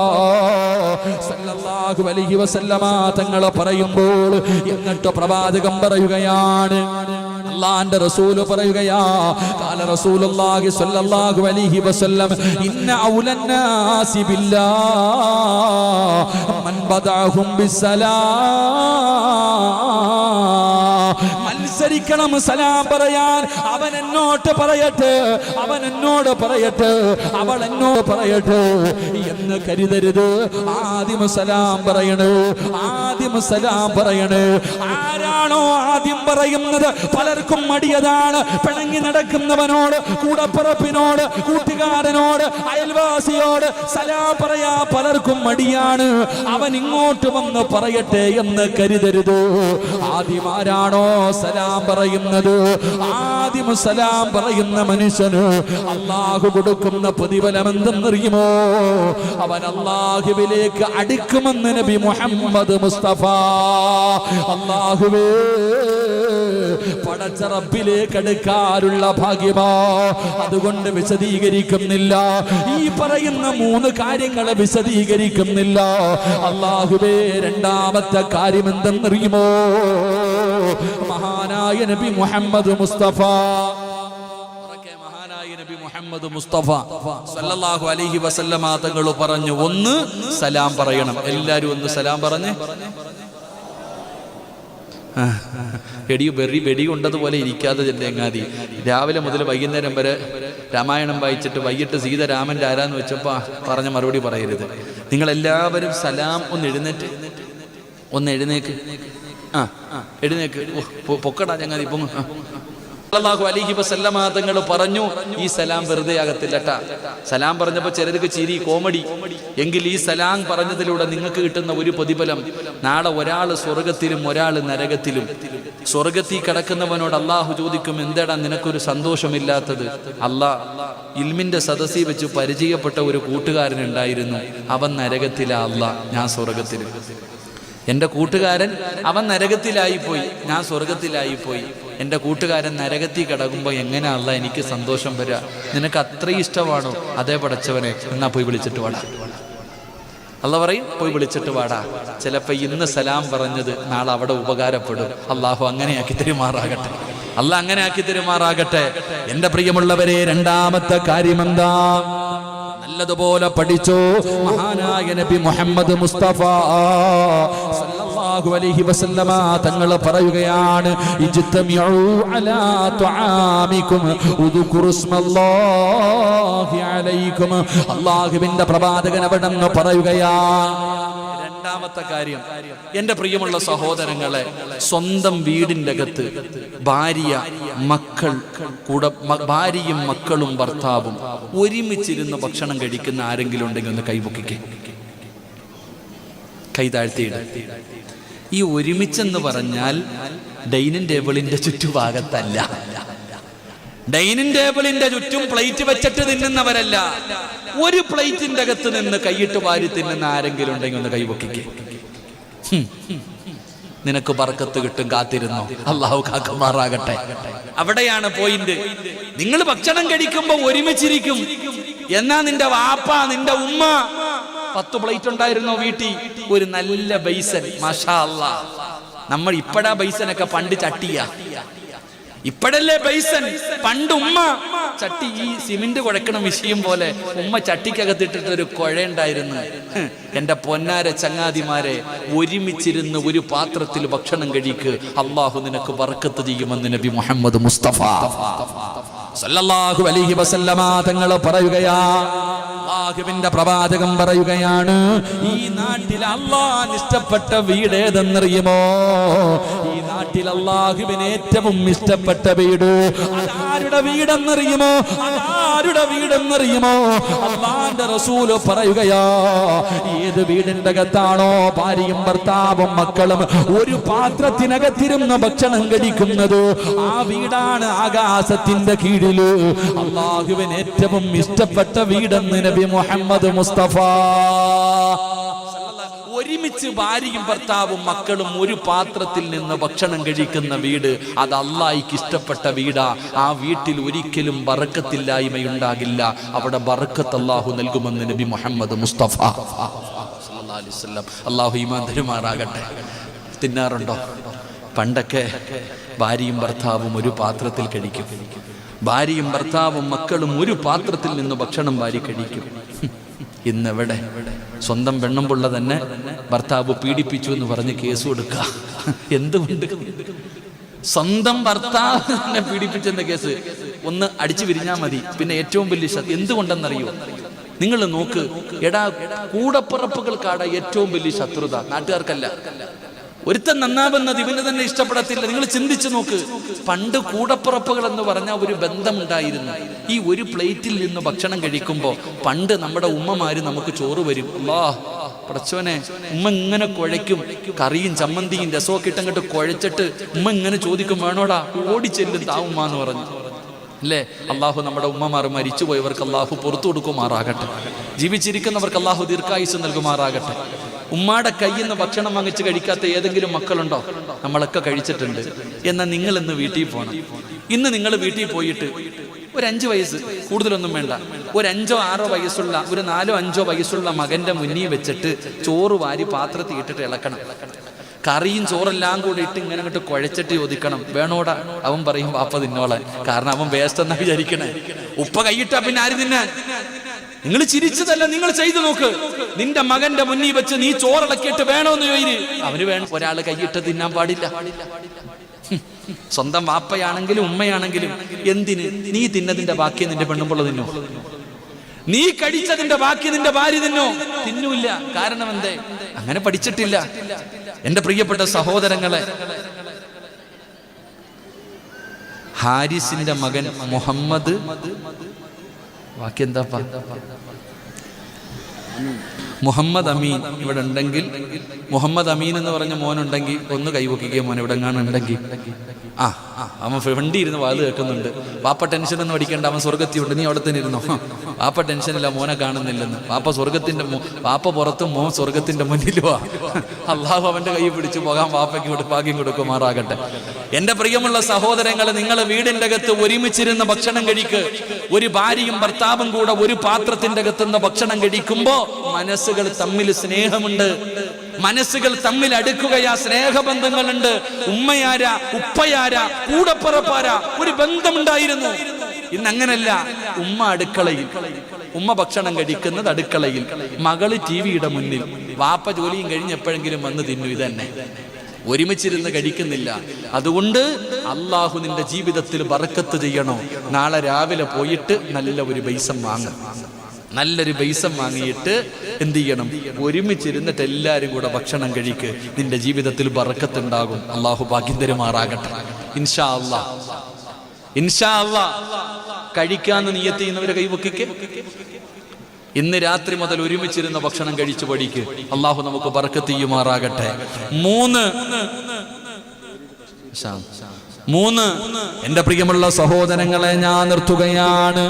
സല്ലല്ലാഹു അലൈഹി വസല്ലമ തങ്ങൾ പറയുമ്പോൾ, എന്നിട്ട് പ്രവാചകം പറയുകയാണ്, അല്ലാഹുവിന്റെ റസൂൽ പറയുകയാ, ഖാല റസൂലുള്ളാഹി സ്വല്ലല്ലാഹു അലൈഹി വസല്ലം, ഇന്ന ഔലന്നാസി ബില്ലാഹ് മൻ ബദഅഹും ബിസ്സലാം. മത്സരിക്കണം സലാം പറയാൻ. അവൻ എന്നോട് പറയട്ടെ, അവൻ എന്നോട് പറയട്ടെ, അവൾ എന്നോട് പറയട്ടെ എന്ന് കരുതരുത്. ആദ്യം സലാം പറയണേ, ആദ്യം സലാം പറയണേ. ആരാണോ ആദ്യം പറയുന്നത് പലർക്കും മടിയതാണ്. പിണങ്ങി നടക്കുന്നവനോട്, കൂടപ്പിറപ്പിനോട്, കൂട്ടുകാരനോട്, അയൽവാസിയോട് സലാം പറയാ പലർക്കും മടിയാണ്. അവൻ ഇങ്ങോട്ട് വന്ന് പറയട്ടെ എന്ന് കരുതരുത്. ആദ്യം ആരാണോ സലാം സലാം പറയുന്നത്, ആദ്യം സലാം പറയുന്ന മനുഷ്യന് അള്ളാഹു കൊടുക്കുന്ന പ്രതിഫലം എന്തെന്നറിയുമോ? അവൻ അള്ളാഹുവിലേക്ക് അടുക്കുമെന്ന് നബി മുഹമ്മദ് മുസ്തഫ. അള്ളാഹുവേ, പടച്ച റബ്ബിലേക്ക് അടുക്കാനുള്ള ഭാഗ്യമോ. അതുകൊണ്ട് വിശദീകരിക്കുന്നില്ല, ഈ പറയുന്ന 3 കാര്യങ്ങളെ വിശദീകരിക്കുന്നില്ല. അള്ളാഹുവേ, രണ്ടാമത്തെ കാര്യം എന്തെന്നറിയുമോ? മഹാനായ നബി മുഹമ്മദ് മുസ്തഫ, മഹാനായ നബി മുഹമ്മദ് മുസ്തഫ സല്ലല്ലാഹു അലൈഹി വസല്ലമ തങ്ങൾ പറഞ്ഞു, 1 സലാം പറയണം. എല്ലാവരും ഒന്ന് സലാം പറഞ്ഞേ. വെടി കൊണ്ടതുപോലെ ഇരിക്കാതെ ചെല്ലേങ്ങാതി. രാവിലെ മുതൽ വൈകുന്നേരം വരെ രാമായണം വായിച്ചിട്ട് വൈകിട്ട് സീത രാമൻ്റെ ആരാന്ന് വെച്ചപ്പോൾ പറഞ്ഞ മറുപടി പറയരുത്. നിങ്ങളെല്ലാവരും സലാം ഒന്ന് എഴുന്നേറ്റ്, ഒന്ന് എഴുന്നേക്ക്. എഴുന്നേക്ക്, പൊക്കടാ ചങ്ങാതി, പൊങ്ങ്. സല്ലല്ലാഹു അലൈഹി വസല്ലമ തങ്ങൾ പറഞ്ഞു, ഈ സലാം വെറുതെ ആകത്തില്ലട്ടാ. സലാം പറഞ്ഞപ്പോൾ ചിലർക്ക് ചിരി, കോമഡി. എങ്കിൽ ഈ സലാം പറഞ്ഞതിലൂടെ നിങ്ങൾക്ക് കിട്ടുന്ന ഒരു പ്രതിഫലം, നാളെ ഒരാൾ സ്വർഗത്തിലും ഒരാൾ നരകത്തിലും. സ്വർഗത്തിൽ കിടക്കുന്നവനോട് അള്ളാഹു ചോദിക്കും, എന്താടാ നിനക്കൊരു സന്തോഷമില്ലാത്തത്? ഇൽമിന്റെ സദസ്സിൽ വെച്ച് പരിചയപ്പെട്ട ഒരു കൂട്ടുകാരനുണ്ടായിരുന്നു, അവൻ നരകത്തിലാ, ഞാൻ സ്വർഗത്തിലും. എൻ്റെ കൂട്ടുകാരൻ അവൻ നരകത്തിലായിപ്പോയി, ഞാൻ സ്വർഗത്തിലായിപ്പോയി. എൻ്റെ കൂട്ടുകാരൻ നരകത്തിൽ കിടക്കുമ്പോൾ എങ്ങനെ എനിക്ക് സന്തോഷം വരിക? നിനക്ക് അത്രയും ഇഷ്ടമാണോ? അതേ പടച്ചവനെ, എന്നാ പോയി വിളിച്ചിട്ട് വാടാ. പറയും, പോയി വിളിച്ചിട്ട് വാടാ. ചിലപ്പോൾ ഇന്ന് സലാം പറഞ്ഞത് നാളെ അവിടെ ഉപകാരപ്പെടും. അള്ളാഹു അങ്ങനെയാക്കി തെരുമാറാകട്ടെ. അങ്ങനെ ആക്കി തെരുമാറാകട്ടെ. എൻ്റെ പ്രിയമുള്ളവരെ, രണ്ടാമത്തെ കാര്യം എന്താ? നല്ലതുപോലെ പഠിച്ചോ. മഹാനായ നബി മുഹമ്മദ് മുസ്തഫ സല്ലല്ലാഹു അലൈഹി വസല്ലമ തങ്ങൾ പറയുകയാണ്, ഇജ്തമിഉ അലാ തുആമികും ഉദ്കുറു ഇസ്മല്ലാഹി അലൈക്കും. അല്ലാഹുവിന്റെ പ്രവാചകൻ അവിടെന്ന് പറയുകയാണ്. രണ്ടാമത്തെ കാര്യം, എൻ്റെ പ്രിയമുള്ള സഹോദരങ്ങളെ, സ്വന്തം വീടിൻ്റെ അകത്ത് ഭാര്യയും മക്കളും ഭർത്താവും ഒരുമിച്ചിരുന്ന് ഭക്ഷണം കഴിക്കുന്ന ആരെങ്കിലും ഉണ്ടെങ്കിൽ ഒന്ന് കൈപൊക്കിക്കേ, കൈ താഴ്ത്തിയിട. ഈ ഒരുമിച്ചെന്ന് പറഞ്ഞാൽ ഡൈനിങ് ടേബിളിന്റെ ചുറ്റുഭാഗത്തല്ല. ഡൈനിങ് ടേബിളിന്റെ ചുറ്റും പ്ലേറ്റ് വെച്ചിട്ട് തിന്നുന്നവരല്ല. ഒരു പ്ലേറ്റിന്റെ അകത്ത് നിന്ന് കൈയിട്ട് വാരി തിന്നുന്ന ആരെങ്കിലും ഉണ്ടെങ്കിൽ ഒന്ന് കൈപൊക്കിക്കേ. നിനക്ക് ബർക്കത്ത് കിട്ടും, കാത്തിരുന്നോ. അള്ളാഹു കാക്കുമാറാകട്ടെ. അവിടെയാണ് പോയിന്റ്. നിങ്ങൾ ഭക്ഷണം കഴിക്കുമ്പോ ഒരുമിച്ചിരിക്കും. എന്നാ നിന്റെ വാപ്പ, നിന്റെ ഉമ്മ 10 പ്ലേറ്റ് ഉണ്ടായിരുന്നോ വീട്ടിൽ? ഒരു നല്ല ബൈസൻ, മാഷാ അല്ലാഹ്. നമ്മൾ ഇപ്പഴാ ബൈസനൊക്കെ, പണ്ട് ചട്ടിയാ. ഇപ്പഴല്ലേ ബൈസൻ. പണ്ട് ഉമ്മ ചട്ടി, ഈ സിമെന്റ് കുഴക്കണ വിഷയം പോലെ ഉമ്മ ചട്ടിക്കകത്തിട്ടിട്ടൊരു കുഴയുണ്ടായിരുന്നു. എന്റെ പൊന്നാര ചങ്ങാതിമാരെ, ഒരുമിച്ചിരുന്ന് ഒരു പാത്രത്തിൽ ഭക്ഷണം കഴിക്ക്, അള്ളാഹു നിനക്ക് ബർക്കത്ത് ചെയ്യുമെന്ന് നബി മുഹമ്മദ് മുസ്തഫ സല്ലല്ലാഹു അലൈഹി വസല്ലമ തങ്ങൾ പറയുകയാ. അല്ലാഹുവിന്റെ പ്രവാചകൻ പറയുകയാണ്, ഈ നാട്ടിൽ അല്ലാഹുവിന് ഇഷ്ടപ്പെട്ട വീട് ഏതെന്നറിയുമോ? ഈ നാട്ടിൽ അല്ലാഹുവിന് ഏറ്റവും ഇഷ്ടപ്പെട്ട വീട് അതാരുടെ വീടെന്നറിയുമോ? അതാരുടെ വീടെന്നറിയുമോ? അല്ലാഹുവിന്റെ റസൂൽ പറയുകയാ, ഏത് വീടിന്റെ അകത്താണോ ഭാര്യയും ഭർത്താവും മക്കളും ഒരു പാത്രത്തിനകത്തിരുന്ന് ഭക്ഷണം കഴിക്കുന്നത്, ആ വീടാണ് ആകാശത്തിന്റെ കീഴില് അല്ലാഹുവിന് ഏറ്റവും ഇഷ്ടപ്പെട്ട വീടെന്ന് നബി മുഹമ്മദ് മുസ്തഫ. ഒരുമിച്ച് ഭാര്യയും ഭർത്താവും മക്കളും ഒരു പാത്രത്തിൽ നിന്ന് ഭക്ഷണം കഴിക്കുന്ന വീട്, അത് അല്ലാഹുവിന് ഇഷ്ടപ്പെട്ട വീടാ. ആ വീട്ടിൽ ഒരിക്കലും ബർക്കത്തില്ലായ്മയുണ്ടാകില്ല. അവിടെ ബർക്കത്ത് അല്ലാഹു നൽകുമെന്ന് നബി മുഹമ്മദ് മുസ്തഫ സല്ലല്ലാഹു അലൈഹി വസല്ലം. അല്ലാഹു ഈമാൻ തരുമാറാകട്ടെ. തിന്നാറുണ്ടോ? പണ്ടൊക്കെ ഭാര്യയും ഭർത്താവും ഒരു പാത്രത്തിൽ കഴിക്കും. ഭാര്യയും ഭർത്താവും മക്കളും ഒരു പാത്രത്തിൽ നിന്ന് ഭക്ഷണം വാരി കഴിക്കും. ഇന്നെവിടെ? സ്വന്തം പെണ്ണുമ്പുള്ള തന്നെ ഭർത്താവ് പീഡിപ്പിച്ചു എന്ന് പറഞ്ഞ് കേസ് കൊടുക്കുക. എന്തുകൊണ്ട്? സ്വന്തം ഭർത്താവ് തന്നെ പീഡിപ്പിച്ചെന്ന കേസ് ഒന്ന് അടിച്ചു വിരിഞ്ഞാൽ മതി. പിന്നെ ഏറ്റവും വലിയ എന്തുകൊണ്ടെന്നറിയോ? നിങ്ങൾ നോക്ക്, എടാ, കൂടപ്പിറപ്പുകൾക്കാടാ ഏറ്റവും വലിയ ശത്രുത, നാട്ടുകാർക്കല്ല. ഒരുത്തൻ നന്നാവുന്നത് ഇവന് തന്നെ ഇഷ്ടപ്പെടത്തില്ല. നിങ്ങൾ ചിന്തിച്ചു നോക്ക്. പണ്ട് കൂടപ്പിറപ്പുകൾ എന്ന് പറഞ്ഞാൽ ഒരു ബന്ധമുണ്ടായിരുന്നു. ഈ ഒരു പ്ലേറ്റിൽ നിന്ന് ഭക്ഷണം കഴിക്കുമ്പോൾ പണ്ട് നമ്മുടെ ഉമ്മമാര് നമുക്ക് ചോറ് വരും. പടച്ചോനെ, ഉമ്മ ഇങ്ങനെ കുഴയ്ക്കും, കറിയും ചമ്മന്തിയും രസമൊക്കെ ഇട്ടങ്ങോട്ട് കുഴച്ചിട്ട് ഉമ്മ ഇങ്ങനെ ചോദിക്കും, വേണോടാ, ഓടിച്ചെല്ലും താവുമ്മ എന്ന് പറഞ്ഞു അല്ലേ. അള്ളാഹു നമ്മുടെ ഉമ്മമാർ മരിച്ചുപോയവർക്ക് അള്ളാഹു പുറത്തു കൊടുക്കുമാറാകട്ടെ, ജീവിച്ചിരിക്കുന്നവർക്ക് അള്ളാഹു ദീർഘായുസ് നൽകുമാറാകട്ടെ. ഉമ്മാടെ കയ്യിൽ നിന്ന് ഭക്ഷണം വാങ്ങിച്ച് കഴിക്കാത്ത ഏതെങ്കിലും മക്കളുണ്ടോ? നമ്മളൊക്കെ കഴിച്ചിട്ടുണ്ട്. എന്നാൽ നിങ്ങൾ ഇന്ന് വീട്ടിൽ പോകണം. ഇന്ന് നിങ്ങൾ വീട്ടിൽ പോയിട്ട് ഒരു 5 വയസ്സ്, കൂടുതലൊന്നും വേണ്ട, ഒരു 5 or 6 വയസ്സുള്ള, ഒരു 4 or 5 വയസ്സുള്ള മകന്റെ മുന്നിൽ വെച്ചിട്ട് ചോറ് വാരി പാത്രത്തിൽ ഇട്ടിട്ട് ഇളക്കണം. കറിയും ചോറെല്ലാം കൂടി ഇട്ട് ഇങ്ങനെ അങ്ങോട്ട് കുഴച്ചിട്ട് ചോദിക്കണം, വേണോടാ? അവൻ പറയും, വാപ്പ തിന്നോളാൻ. കാരണം അവൻ വേസ്റ്റ് എന്നാ വിചാരിക്കണേ. ഉപ്പ കൈയിട്ടാ പിന്നെ ആര് തിന്നാൻ? നിങ്ങൾ ചിരിച്ചതല്ല, നിങ്ങൾ ചെയ്തു നോക്ക്. നിന്റെ മകന്റെ മുന്നിൽ വെച്ച് നീ ചോറിളക്കിയിട്ട് വേണോന്ന് ചോദിച്ചു, അവന് വേണം. ഒരാൾ കൈയിട്ട് തിന്നാൻ പാടില്ല. സ്വന്തം വാപ്പയാണെങ്കിലും ഉമ്മയാണെങ്കിലും എന്തിന്? നീ തിന്നതിന്റെ ബാക്കി നിന്റെ പെണ്ണുമ്പോൾ തിന്നോ? നീ കഴിച്ചതിന്റെ ബാക്കി നിന്റെ ഭാര്യ തിന്നോ? തിന്നൂല്ല. കാരണം എന്തേ? അങ്ങനെ പഠിച്ചിട്ടില്ല. എന്റെ പ്രിയപ്പെട്ട സഹോദരങ്ങളെ, ഹാരിസിന്റെ മകൻ മുഹമ്മദ്, ബാക്കി എന്താ, മുഹമ്മദ് അമീൻ ഇവിടെ ഉണ്ടെങ്കിൽ, മുഹമ്മദ് അമീൻ എന്ന് പറഞ്ഞ മോനുണ്ടെങ്കിൽ ഒന്ന് കൈവക്കിക്കുക. മോൻ ഇവിടെ ഉണ്ടെങ്കിൽ അവൻ വണ്ടി ഇരുന്ന് വാത് കേൾക്കുന്നുണ്ട്. വാപ്പ ടെൻഷനൊന്നും അടിക്കേണ്ട, അവൻ സ്വർഗത്തിയുണ്ട്, നീ അവിടെ തന്നെ ഇരുന്നോ. വാപ്പ ടെൻഷനില്ല, മോനെ കാണുന്നില്ലെന്ന്. വാപ്പ പുറത്തും മോൻ സ്വർഗത്തിന്റെ മുന്നിലുവാ. അള്ളാഹു അവന്റെ കൈ പിടിച്ചു പോകാൻ വാപ്പയ്ക്ക് ഭാഗ്യം കൊടുക്കുമാറാകട്ടെ. എന്റെ പ്രിയമുള്ള സഹോദരങ്ങളെ, നിങ്ങൾ വീടിന്റെ അകത്ത് ഒരുമിച്ചിരുന്ന് ഭക്ഷണം കഴിക്ക്. ഒരു ഭാര്യയും ഭർത്താവും കൂടെ ഒരു പാത്രത്തിന്റെ അകത്തുനിന്ന് ഭക്ഷണം കഴിക്കുമ്പോ മനസ്സുകൾ തമ്മിൽ സ്നേഹമുണ്ട്, മനസ്സുകൾ തമ്മിൽ അടുക്കുകയാ, സ്നേഹബന്ധങ്ങളുണ്ട്. ഉമ്മയാരാ, ഉപ്പയാരാ, കൂടപ്പുറപ്പാരാ, ഒരു ബന്ധമുണ്ടായിരുന്നു. ഇന്ന് അങ്ങനല്ല. ഉമ്മ അടുക്കളയിൽ, ഉമ്മ ഭക്ഷണം കഴിക്കുന്നത് അടുക്കളയിൽ, മകള് ടിവിയുടെ മുന്നിൽ, വാപ്പ ജോലിയും കഴിഞ്ഞ് എപ്പോഴെങ്കിലും വന്ന് തിന്നു. ഇതന്നെ, ഒരുമിച്ചിരുന്ന് കഴിക്കുന്നില്ല. അതുകൊണ്ട് അള്ളാഹു നിന്റെ ജീവിതത്തിൽ ബർക്കത്ത് ചെയ്യണോ, നാളെ രാവിലെ പോയിട്ട് നല്ല ഒരു ബൈസം വാങ്ങും. നല്ലൊരു ബൈസം വാങ്ങിയിട്ട് എന്ത് ചെയ്യണം? ഒരുമിച്ചിരുന്നിട്ട് എല്ലാവരും കൂടെ ഭക്ഷണം കഴിക്ക്. നിന്റെ ജീവിതത്തിൽ ബർക്കത്ത് ഉണ്ടാകും. അള്ളാഹു ഭാഗ്യം തരുമാറാകട്ടെ. ഇൻഷാ അല്ലാഹ്, ഇൻഷാ അല്ലാഹ്. കഴിക്കാന്ന് നിയ്യത്ത് ചെയ്യുന്നവരെ കൈവക്കിക്ക്. ഇന്ന് രാത്രി മുതൽ ഒരുമിച്ചിരുന്ന ഭക്ഷണം കഴിച്ചു പഠിക്ക്. അള്ളാഹു നമുക്ക് ബർക്കത്ത് ചെയ്യുമാറാകട്ടെ. 3 എന്റെ പ്രിയമുള്ള സഹോദരങ്ങളെ, ഞാൻ നിർത്തുകയാണ്.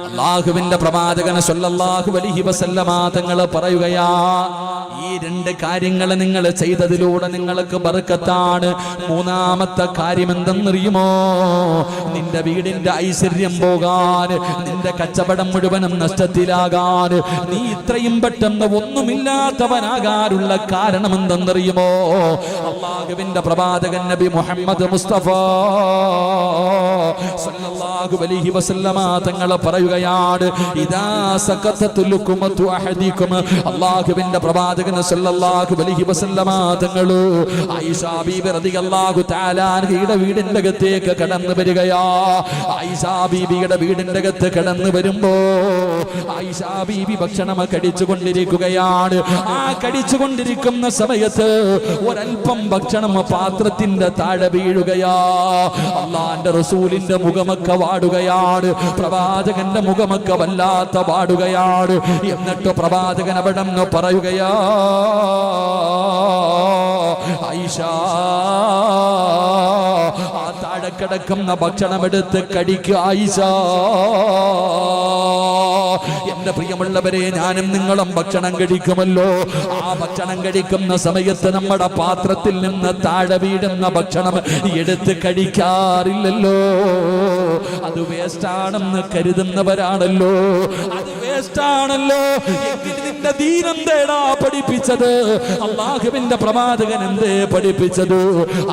അല്ലാഹുവിന്റെ പ്രവാചകൻ സല്ലല്ലാഹു അലൈഹി വസല്ലമ തങ്ങൾ പറയുകയാ, ഈ 2 കാര്യങ്ങൾ നിങ്ങൾ ചെയ്തതിലൂടെ നിങ്ങൾക്ക് ബർക്കത്താണ്. 3ാമത്തെ കാര്യം എന്തെന്നറിയുമോ? നിന്റെ വീടിന്റെ ഐശ്വര്യം പോകാൻ, നിന്റെ കച്ചവടം മുഴുവനും നഷ്ടത്തിലാകാൻ, നീ ഇത്രയും പെട്ടെന്ന് ഒന്നുമില്ലാത്തവനാകാനുള്ള കാരണം എന്തെന്നറിയുമോ? അല്ലാഹുവിന്റെ പ്രവാചകൻ നബി മുഹമ്മദ് മുസ്തഫ സല്ലല്ലാഹു അലൈഹി വസല്ലമ തങ്ങൾ പറയുകയാണ്, ഇദാ സഖതതു ലുക്മതു അഹദികും. അല്ലാഹുവിന്റെ പ്രവാചകൻ സല്ലല്ലാഹു അലൈഹി വസല്ലമ തങ്ങൾ ആയിഷ ബീബി റളിയല്ലാഹു തആല അൻഹയുടെ വീടിന്റെ അകത്തേക്ക് കടന്നു വരികയാ. ആയിഷ ബീബിയുടെ വീടിന്റെ അകത്ത് കടന്നു വരുമ്പോ ആയിഷ ബീബി ഭക്ഷണം കഴിച്ചുകൊണ്ടിരിക്കുകയാണ്. ആ കഴിച്ചുകൊണ്ടിരിക്കുന്ന സമയത്ത് ഒരൽപ്പം ഭക്ഷണം പാത്രത്തിന്റെ താഴെ വീഴുകയാ. അള്ളാന്റെ റസൂലിന്റെ മുഖമൊക്കെ വാടുകയാണ്, പ്രവാചകന്റെ മുഖമൊക്കെ വല്ലാത്ത വാടുകയാണ്. എന്നിട്ട് പ്രവാചകൻ അവിടെ നിന്ന് പറയുകയാ, ആയിഷ, ആ താഴെ കിടക്കുന്ന ഭക്ഷണം എടുത്ത് കഴിക്കുക ആയിഷ. എന്റെ പ്രിയമുള്ളവരെ, ഞാനും നിങ്ങളും ഭക്ഷണം കഴിക്കുമല്ലോ. ആ ഭക്ഷണം കഴിക്കുന്ന സമയത്ത് നമ്മുടെ പാത്രത്തിൽ നിന്ന് താഴെ വീടുന്ന ഭക്ഷണം എടുത്ത് കഴിക്കാറില്ലല്ലോ. അത് വേസ്റ്റാണെന്ന് കരുതുന്നവരാണല്ലോ. അത് വേസ്റ്റാണല്ലോ. നിന്റെ ദീനം തേടാ പഠിപ്പിച്ചത്? അല്ലാഹുവിന്റെ പ്രവാചകൻ എന്തേ പഠിപ്പിച്ചത്?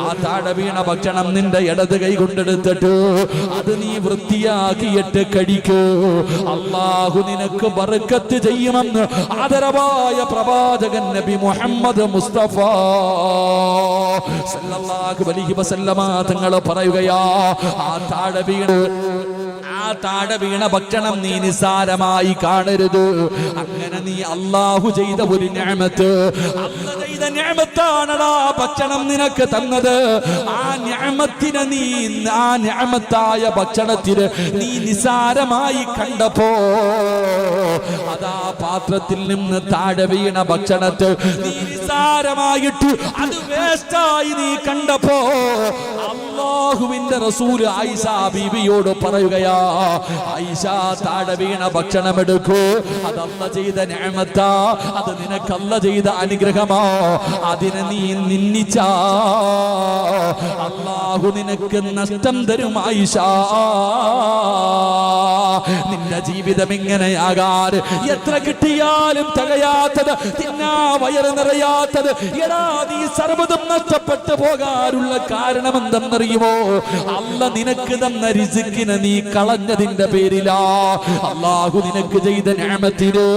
ആ താഴെ വീണ ഭക്ഷണം നിന്റെ ഇടത് കൈ കൊണ്ടെടുത്തിട്ട് അത് നീ വൃത്തിയാക്കിയിട്ട് കഴിക്കൂ. അല്ലാഹു നിനക്ക് ബർക്കത്ത് ചെയ്യുമെന്ന് ആദരവായ പ്രവാചകൻ നബി മുഹമ്മദ് മുസ്തഫ സല്ലല്ലാഹു അലൈഹി വസല്ലമ തങ്ങൾ പറയുകയാ. ആ താഴെ വീണ് ആ താഴെ വീണ ഭക്ഷണം നീ നിസാരമായി കാണരുത്. അങ്ങനെ നീ അല്ലാഹു ചെയ്ത ഒരു നിഅമത്ത്, അല്ലാഹു ചെയ്ത നിഅമത്താണടാ ഭക്ഷണം നിനക്ക് തന്നത്. ആ നിഅമത്തിനെ നീ, ആ നിഅമത്തായ ഭക്ഷണത്തിന് നീ നിസാരമായി കണ്ടപ്പോ, അതാ പാത്രത്തിൽ നിന്ന് താഴെ വീണ ഭക്ഷണത്തെ നീ നിസാരമായിട്ട് അത് വേസ്റ്റായി നീ കണ്ടപ്പോ, അല്ലാഹുവിന്റെ റസൂൽ ആയിഷ ബീവിയോട് പറയുകയാ, ആയിഷ താഴെ വീണ ഭക്ഷണം എടുക്കൂ, അത് അല്ലാഹു ചെയ്ത നിഅമത്താ, അത് നിനക്ക് അല്ലാഹു ചെയ്ത അനുഗ്രഹമാ. അതിനെ നീ നിന്ദിച്ചാ അല്ലാഹു നിനക്ക് നഷ്ടം തരും ആയിഷ. നിന്റെ ജീവിതം ഇങ്ങനെയാകാൻ, എത്ര കിട്ടിയാലും തികയാത്തത്, തിന്നാ വയറ് നിറയാത്തത്, എടാ നീ സർവ്വതും നഷ്ടപ്പെട്ടു പോകാനുള്ള കാരണം എന്തെന്നറിയുമോ? അല്ല നിനക്ക് തന്ന റിസ്കിനെ നീ കളഞ്ഞതിന്റെ പേരിലാ. അല്ലാഹു നിനക്ക് ചെയ്ത നിഅമത്തിനെ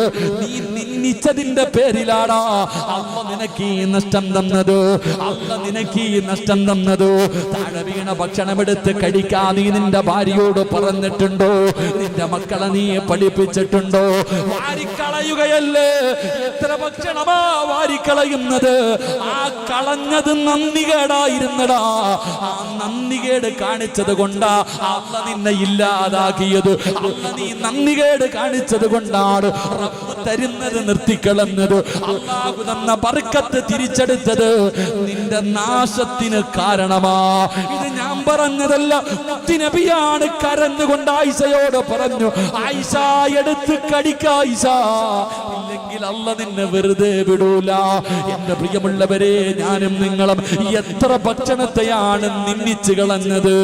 നീ നിന്ദിച്ചതിന്റെ പേരിലാടാ അല്ല നിനക്ക് ഈ നഷ്ടം തന്നത്. അല്ല നിനക്ക് ഈ നഷ്ടം തന്നത്. താഴെ വീണ ഭക്ഷണം എടുത്ത് കഴിക്കാൻ നീ നിന്റെ ഭാര്യയോട് പറഞ്ഞിട്ടുണ്ടോ? നിന്റെ മക്കളെ നീ പഠിപ്പിച്ചിട്ടുണ്ടോ? വാരിക്കളയുകയല്ലേ. എത്ര ഭക്ഷണമാ വാരിക്കളയുന്നത്. ആ കളഞ്ഞത് നന്ദികേടായിരുന്നടാ. ആ നന്ദികേട് കാണിച്ചത് കൊണ്ടാ അല്ല നിന്നെ ഇല്ലാതാക്കിയത്. അല്ല നീ നന്ദികേട് കാണിച്ചത് കൊണ്ടാണ് റബ്ബ് തരുന്നത് നിർത്തിക്കളഞ്ഞത്. അല്ലാഹു തന്ന ബർക്കത്ത് തിരിച്ചെടുത്തത് നിന്റെ നാശത്തിന് കാരണമാ. ഇത് ഞാൻ പറഞ്ഞതല്ല, മുത്തുനബിയാണ് കരഞ്ഞുകൊണ്ട് ആയിഷയോട് പറഞ്ഞു, ആയിഷ എടുത്ത് കടിക്ക ആയിഷ, ഇല്ലെങ്കിൽ അല്ല നിന്നെ വെറുതെ വിടൂല. എന്റെ പ്രിയമുള്ളവരെ, ഞാനും നിങ്ങളും എത്ര ഭക്ഷണത്തെയാണ് നിന്ദിച്ചു കളഞ്ഞത്.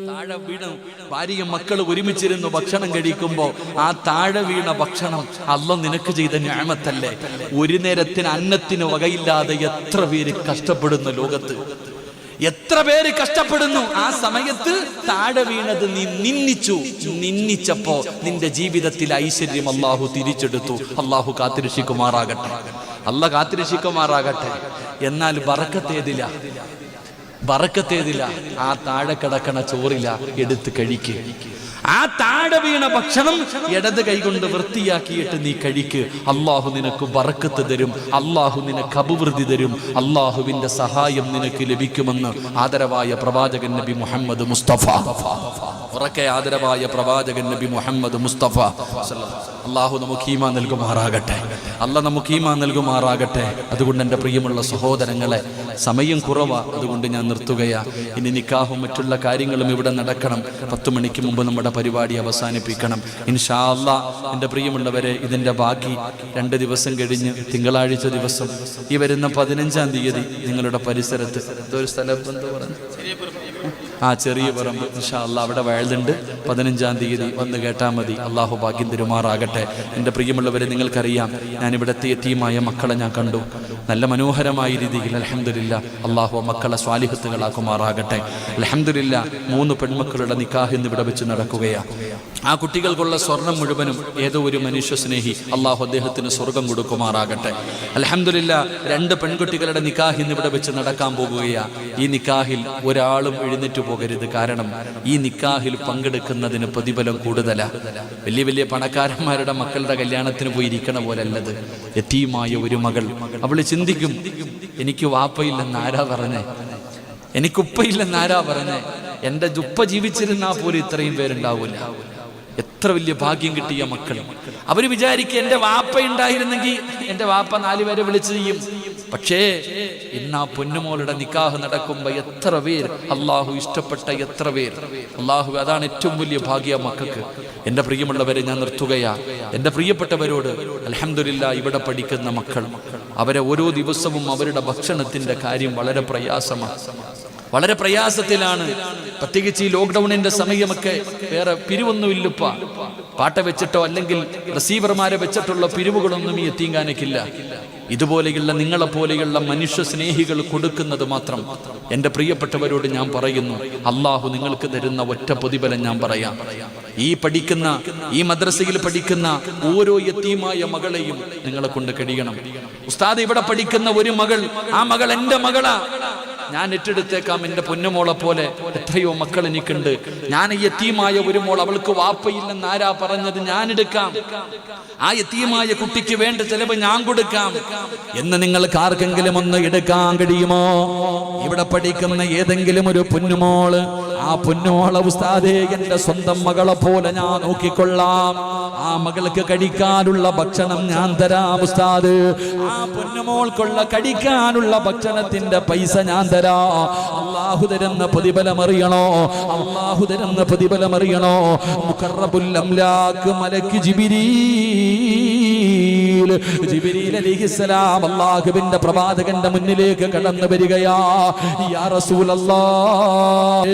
താഴെ വീണ ഭാര്യയും മക്കളും ഒരുമിച്ചിരുന്നു ഭക്ഷണം കഴിക്കുമ്പോ ആ താഴെ വീണ ഭക്ഷണം അല്ലാഹു നിനക്ക് ചെയ്ത നിഅമത്തല്ലേ. ഒരു നേരത്തിന് അന്നത്തിന് വകയില്ലാതെ എത്ര പേര് കഷ്ടപ്പെടുന്നു ലോകത്ത്, എത്ര പേര് കഷ്ടപ്പെടുന്നു. ആ സമയത്ത് താഴെ വീണത് നീ നിന്ദിച്ചപ്പോ നിന്റെ ജീവിതത്തിൽ ഐശ്വര്യം അല്ലാഹു തിരിച്ചെടുത്തു. അല്ലാഹു കാത്തിരക്ഷിക്കുമാറാകട്ടെ, അല്ല കാത്തിരക്ഷിക്കുമാറാകട്ടെ. എന്നാൽ ബറക്കത്തേതില്ല. ആ താഴെ കിടക്കണ ചോറില്ല, എടുത്ത് കഴിക്ക്. ആ താഴെ വീണ ഭക്ഷണം ഇടത് കൈകൊണ്ട് വൃത്തിയാക്കിയിട്ട് നീ കഴിക്ക്. അല്ലാഹു നിനക്ക് ബറക്കത്ത് തരും, അല്ലാഹു നിനക്ക് അഭിവൃദ്ധി തരും, അല്ലാഹുവിന്റെ സഹായം നിനക്ക് ലഭിക്കുമെന്ന് ആദരവായ പ്രവാചകൻ നബി മുഹമ്മദ് മുസ്തഫ, ഉറക്കെ ആദരവായ പ്രവാചകൻ നബി മുഹമ്മദ് മുസ്തഫ. അല്ലാഹു നമുക്ക് ഈമാൻ നൽകുമാറാകട്ടെ, അല്ലാഹു നമുക്ക് ഈമാൻ നൽകുമാറാകട്ടെ. അതുകൊണ്ട് എൻ്റെ പ്രിയമുള്ള സഹോദരങ്ങളെ, സമയം കുറവാ, അതുകൊണ്ട് ഞാൻ നിർത്തുകയാ. ഇനി നിക്കാഹും മറ്റുള്ള കാര്യങ്ങളും ഇവിടെ നടക്കണം. 10 മണിക്ക് മുമ്പ് നമ്മുടെ പരിപാടി അവസാനിപ്പിക്കണം ഇൻഷാ അല്ലാഹ്. എൻ്റെ പ്രിയമുള്ളവരെ, ഇതിൻ്റെ ബാക്കി 2 ദിവസം കഴിഞ്ഞ് തിങ്കളാഴ്ച ദിവസം ഈ വരുന്ന 15-ാം തീയതി നിങ്ങളുടെ പരിസരത്ത് ഒരു സ്ഥലം എന്താ പറഞ്ഞു, ചെറിയ പറമ്പ്, ഇൻഷാ അല്ലാഹ് അവിടെ വയലുണ്ട്. 15-ാം തീയതി വന്ന് കേട്ടാൽ മതി. അള്ളാഹു ഭാഗ്യം തരുമാറാകട്ടെ. എൻ്റെ പ്രിയമുള്ളവരെ, നിങ്ങൾക്കറിയാം, ഞാനിവിടുത്തെ യതീമായ മക്കളെ ഞാൻ കണ്ടു. നല്ല മനോഹരമായ രീതിയിൽ അൽഹംദുലില്ലാ അള്ളാഹു മക്കളെ സ്വാലിഹത്തുകളാക്കുമാറാകട്ടെ. അൽഹംദുലില്ലാ 3 പെൺമക്കളുടെ നിക്കാഹ് ഇന്ന് ഇവിടെ വെച്ച് നടക്കുകയാണ്. ആ കുട്ടികൾക്കുള്ള സ്വർണം മുഴുവനും ഏതോ ഒരു മനുഷ്യ സ്നേഹി അള്ളാഹു അദ്ദേഹത്തിന് സ്വർഗം കൊടുക്കുമാറാകട്ടെ. അൽഹംദുലില്ലാ 2 പെൺകുട്ടികളുടെ നിക്കാഹ് ഇന്ന് ഇവിടെ വെച്ച് നടക്കാൻ പോകുകയാണ്. ഈ നിക്കാഹിൽ ഒരാളും എഴുന്നേറ്റ് പോകരുത്. കാരണം ഈ നിക്കാഹിൽ പങ്കെടുക്കുന്നതിന് പ്രതിഫലം കൂടുതലാ. വലിയ വലിയ പണക്കാരന്മാരുടെ മക്കളുടെ കല്യാണത്തിന് പോയി ഇരിക്കണ പോലല്ലത്. യതീമായ ഒരു മകൾ, അവള് ചിന്തിക്കും, എനിക്ക് വാപ്പയില്ലെന്ന് ആരാ പറഞ്ഞേ, എനിക്കുപ്പയില്ലെന്ന് ആരാ പറഞ്ഞേ, എൻ്റെ ഉപ്പ ജീവിച്ചിരുന്നാ പോലും ഇത്രയും പേരുണ്ടാവൂല. എത്ര വലിയ ഭാഗ്യം കിട്ടിയ മക്കൾ. അവര് വിചാരിക്കുക, എൻ്റെ വാപ്പ ഉണ്ടായിരുന്നെങ്കിൽ എൻ്റെ വാപ്പ 4 പേരെ വിളിച്ചു ചെയ്യും. പക്ഷേ ഇന്ന് ആ പൊന്നുമോളുടെ നിക്കാഹ് നടക്കുമ്പോ എത്ര പേർ അള്ളാഹു ഇഷ്ടപ്പെട്ട, എത്ര പേർ അള്ളാഹു, അതാണ് ഏറ്റവും വലിയ ഭാഗ്യ മക്കൾക്ക്. എൻ്റെ പ്രിയമുള്ളവരെ, ഞാൻ നിർത്തുകയാ. എൻ്റെ പ്രിയപ്പെട്ടവരോട് അൽഹംദുലില്ലാ ഇവിടെ പഠിക്കുന്ന മക്കൾ, അവരെ ഓരോ ദിവസവും അവരുടെ ഭക്ഷണത്തിന്റെ കാര്യം വളരെ പ്രയാസമാണ്, വളരെ പ്രയാസത്തിലാണ്. പ്രത്യേകിച്ച് ഈ ലോക്ക്ഡൌണിന്റെ സമയമൊക്കെ വേറെ പിരിവൊന്നുമില്ലപ്പ. പാട്ട വെച്ചിട്ടോ അല്ലെങ്കിൽ റിസീവർമാരെ വെച്ചിട്ടുള്ള പിരിവുകളൊന്നും ഈ എത്തിങ്കാനക്കില്ല. ഇതുപോലെയുള്ള നിങ്ങളെപ്പോലെയുള്ള മനുഷ്യ സ്നേഹികൾ കൊടുക്കുന്നത് മാത്രം. എൻ്റെ പ്രിയപ്പെട്ടവരോട് ഞാൻ പറയുന്നു, അള്ളാഹു നിങ്ങൾക്ക് തരുന്ന ഒറ്റ പ്രതിഫലം ഞാൻ പറയാം. ഈ മദ്രസയിൽ പഠിക്കുന്ന ഓരോ യതീമായ മകളെയും നിങ്ങളെ കൊണ്ട് കഴിയണം. ഉസ്താദ് ഇവിടെ പഠിക്കുന്ന ഒരു മകൾ, ആ മകൾ എൻ്റെ മകളാ. ഞാൻ ഏറ്റെടുത്തേക്കാം, എൻ്റെ പൊന്നുമോളെ പോലെ എത്രയോ മക്കൾ എനിക്കുണ്ട്. ഞാൻ യതീമായ ഒരു മോൾ, അവൾക്ക് വാപ്പയില്ലെന്ന് ആരാ പറഞ്ഞത്? ഞാൻ എടുക്കാം. ആ യതീമായ കുട്ടിക്ക് വേണ്ട ചെലവ് ഞാൻ കൊടുക്കാം എന്ന് നിങ്ങൾക്ക് ആർക്കെങ്കിലും ഒന്ന് എടുക്കാൻ കഴിയുമോ? ഇവിടെ പഠിക്കുന്ന ഏതെങ്കിലും ഒരു പൊന്നുമോള്, ആ പൊന്നുമോളെ ഉസ്താദേ എൻ്റെ സ്വന്തം മകളെ പോലെ ഞാൻ നോക്കിക്കൊള്ളാം, ആ മകൾക്ക് കഴിക്കാനുള്ള ഭക്ഷണം ഞാൻ തരാം ഉസ്താദ്, ആ പൊന്നുമോൾക്കുള്ള കഴിക്കാനുള്ള ഭക്ഷണത്തിന്റെ പൈസ ഞാൻ തരാ. അല്ലാഹു തരുന്ന പ്രതിഫലം അറിയണോ? അല്ലാഹു തരുന്ന പ്രതിഫലം അറിയണോ? മുഖറബുൽ അംലാക്ക് മലക്ക് ജിബ്രീൽ അലൈഹിസ്സലാം അല്ലാഹുവിന്റെ പ്രവാചകന്റെ മുന്നിലേക്ക് കടന്നു വരികയാ. യാ റസൂലല്ലാഹ്,